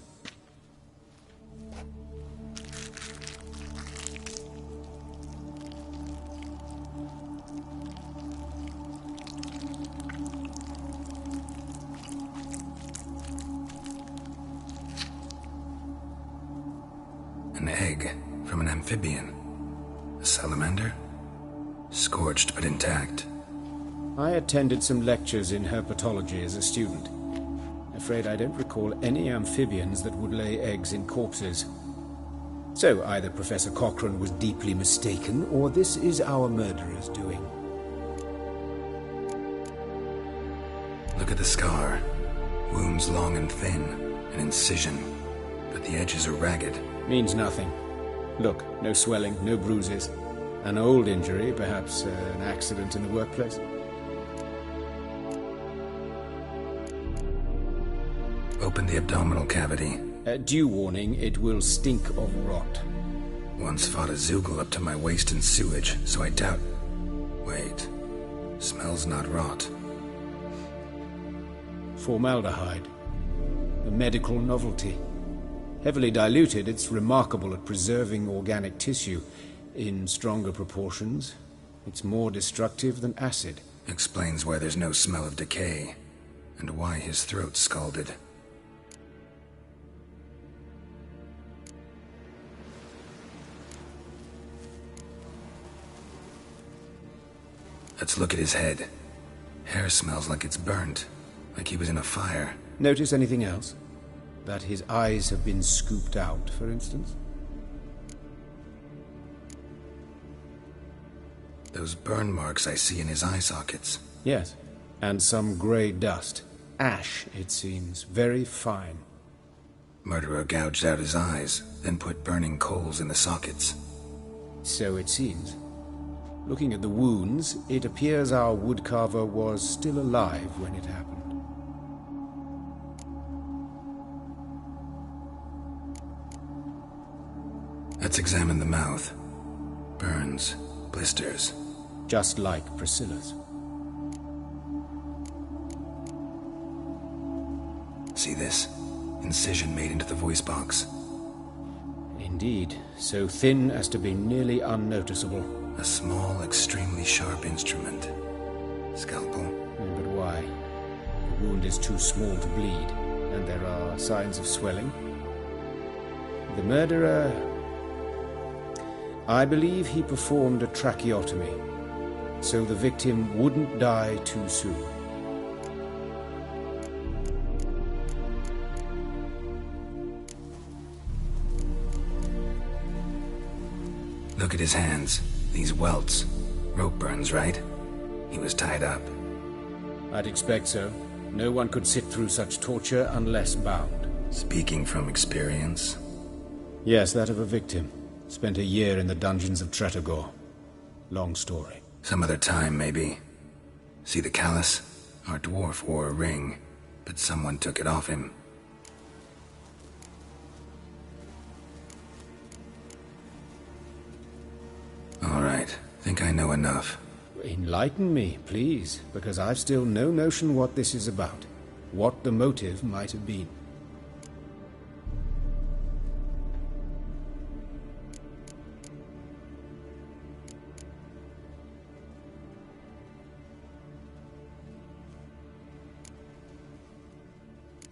An egg from an amphibian. A salamander? Scorched but intact. I attended some lectures in herpetology as a student. Afraid I don't recall any amphibians that would lay eggs in corpses. So either Professor Cochrane was deeply mistaken, or this is our murderer's doing. Look at the scar. Wounds long and thin. An incision. But the edges are ragged. Means nothing. Look, no swelling, no bruises. An old injury, perhaps an accident in the workplace. Open the abdominal cavity. Due warning, it will stink of rot. Once fought a Zoogle up to my waist in sewage, so I doubt... Wait. Smells not rot. Formaldehyde. A medical novelty. Heavily diluted, it's remarkable at preserving organic tissue. In stronger proportions, it's more destructive than acid. Explains why there's no smell of decay, and why his throat's scalded. Let's look at his head. Hair smells like it's burnt, like he was in a fire. Notice anything else? That his eyes have been scooped out, for instance? Those burn marks I see in his eye sockets. Yes, and some grey dust. Ash, it seems. Very fine. Murderer gouged out his eyes, then put burning coals in the sockets. So it seems. Looking at the wounds, it appears our woodcarver was still alive when it happened. Let's examine the mouth. Burns, blisters. Just like Priscilla's. See this? Incision made into the voice box. Indeed, so thin as to be nearly unnoticeable. A small, extremely sharp instrument. Scalpel. But why? The wound is too small to bleed, and there are signs of swelling. The murderer... I believe he performed a tracheotomy, so the victim wouldn't die too soon. Look at his hands. These welts. Rope burns, right? He was tied up. I'd expect so. No one could sit through such torture unless bound. Speaking from experience? Yes, that of a victim. Spent a year in the dungeons of Tretogor. Long story. Some other time, maybe. See the callus? Our dwarf wore a ring, but someone took it off him. All right. Think I know enough. Enlighten me, please, because I've still no notion what this is about. What the motive might have been.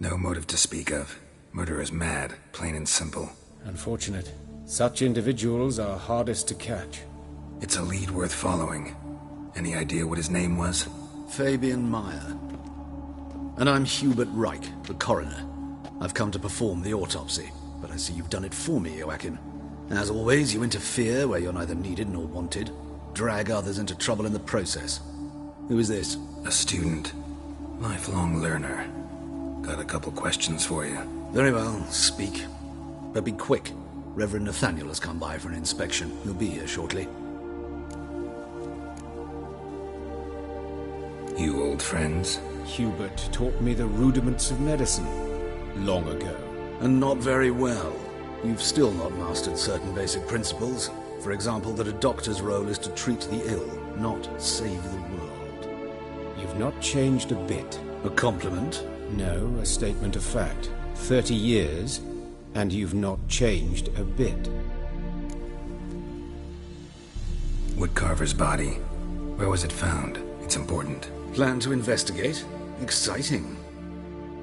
No motive to speak of. Murderer's mad, plain and simple. Unfortunate. Such individuals are hardest to catch. It's a lead worth following. Any idea what his name was? Fabian Meyer. And I'm Hubert Reich, the coroner. I've come to perform the autopsy, but I see you've done it for me, Joachim. As always, you interfere where you're neither needed nor wanted. Drag others into trouble in the process. Who is this? A student. Lifelong learner. Got a couple questions for you. Very well, speak. But be quick. Reverend Nathaniel has come by for an inspection. He'll be here shortly. You old friends? Hubert taught me the rudiments of medicine. Long ago. And not very well. You've still not mastered certain basic principles. For example, that a doctor's role is to treat the ill, not save the world. You've not changed a bit. A compliment? No, a statement of fact. 30 years, and you've not changed a bit. Woodcarver's body. Where was it found? It's important. Plan to investigate? Exciting.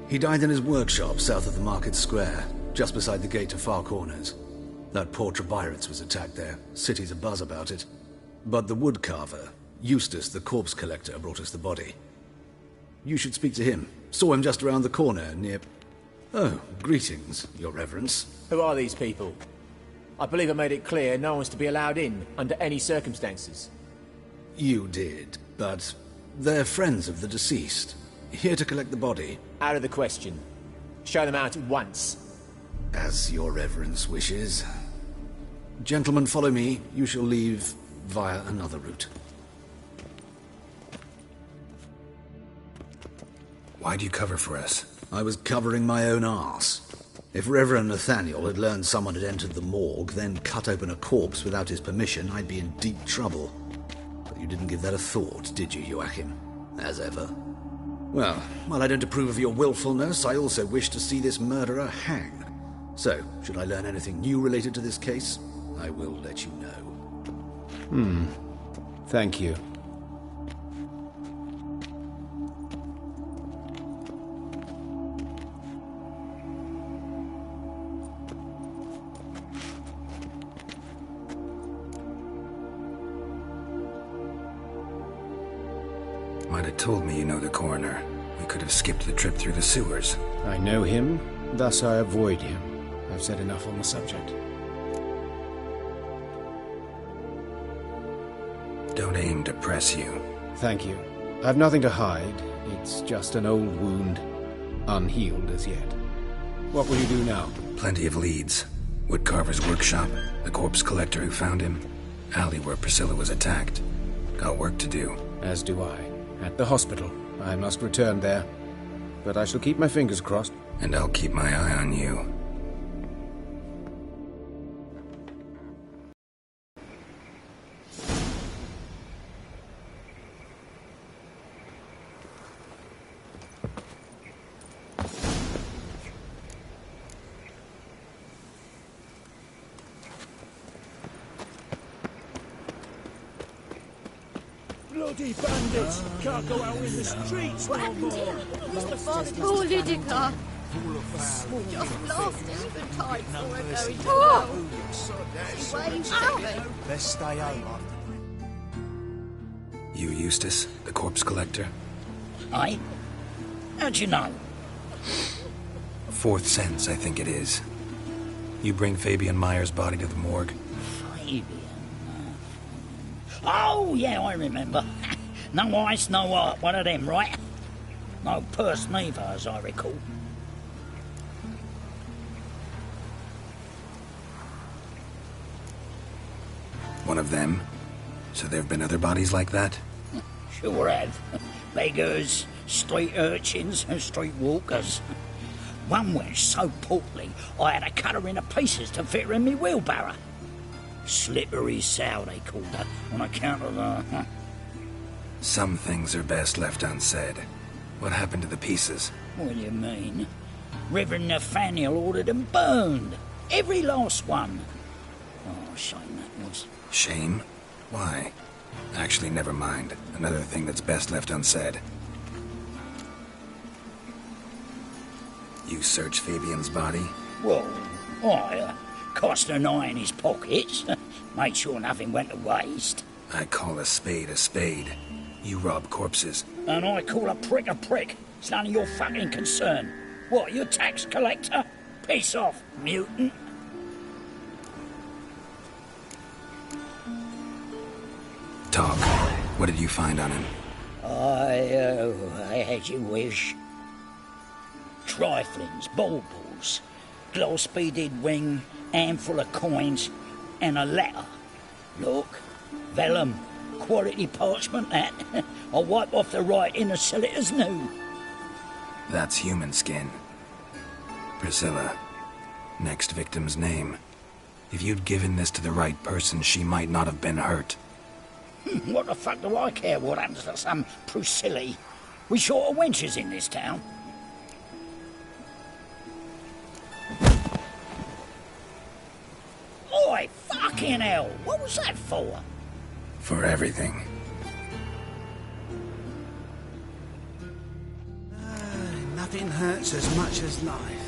He died in his workshop south of the market square, just beside the gate to Far Corners. That poor Trebirates was attacked there. City's abuzz about it. But the woodcarver, Eustace the corpse collector, brought us the body. You should speak to him. Saw him just around the corner near... Oh, greetings, your reverence. Who are these people? I believe I made it clear no one's to be allowed in, under any circumstances. You did, but they're friends of the deceased. Here to collect the body. Out of the question. Show them out at once. As your reverence wishes. Gentlemen, follow me. You shall leave via another route. Why'd you cover for us? I was covering my own arse. If Reverend Nathaniel had learned someone had entered the morgue, then cut open a corpse without his permission, I'd be in deep trouble. But you didn't give that a thought, did you, Joachim? As ever. Well, while I don't approve of your willfulness, I also wish to see this murderer hang. So, should I learn anything new related to this case, I will let you know. Thank you. Might have told me you know the coroner. We could have skipped the trip through the sewers. I know him, thus I avoid him. I've said enough on the subject. Don't aim to press you. Thank you. I've nothing to hide. It's just an old wound, unhealed as yet. What will you do now? Plenty of leads. Woodcarver's workshop, the corpse collector who found him, alley where Priscilla was attacked. Got work to do. As do I. At the hospital. I must return there. But I shall keep my fingers crossed. And I'll keep my eye on you. Bloody bandits! Can't go out in the streets no more! Poor Lydica. Just lost even time for her going to hell. She waves at me. Best stay home. You, Eustace, the corpse collector? Aye? How'd you know? Fourth sense, I think it is. You bring Fabian Meyer's body to the morgue. Fabian? Oh, yeah, I remember. No eyes, no heart, one of them, right? No purse neither, as I recall. One of them? So there have been other bodies like that? Sure have. Beggars, street urchins, and street walkers. One wench so portly, I had to cut her into pieces to fit her in me wheelbarrow. Slippery sow, they called her, on account of her. Some things are best left unsaid. What happened to the pieces? What do you mean? Reverend Nathaniel ordered them burned. Every last one. Oh, shame that was. Shame? Why? Actually, never mind. Another thing that's best left unsaid. You searched Fabian's body? Well, I cast an eye in his pockets. Made sure nothing went to waste. I call a spade a spade. You rob corpses. And I call a prick a prick. It's none of your fucking concern. What, you tax collector? Piss off, mutant. Talk. What did you find on him? As you wish. Triflings, baubles, gloss-beaded ring, handful of coins, and a letter. Look, vellum, quality parchment, that. I'll wipe off the writing and sell it as new. That's human skin. Priscilla. Next victim's name. If you'd given this to the right person, she might not have been hurt. What the fuck do I care what happens to some Priscilla? We short of wenches in this town. Oi, fucking hell! What was that for? For everything. Nothing hurts as much as life.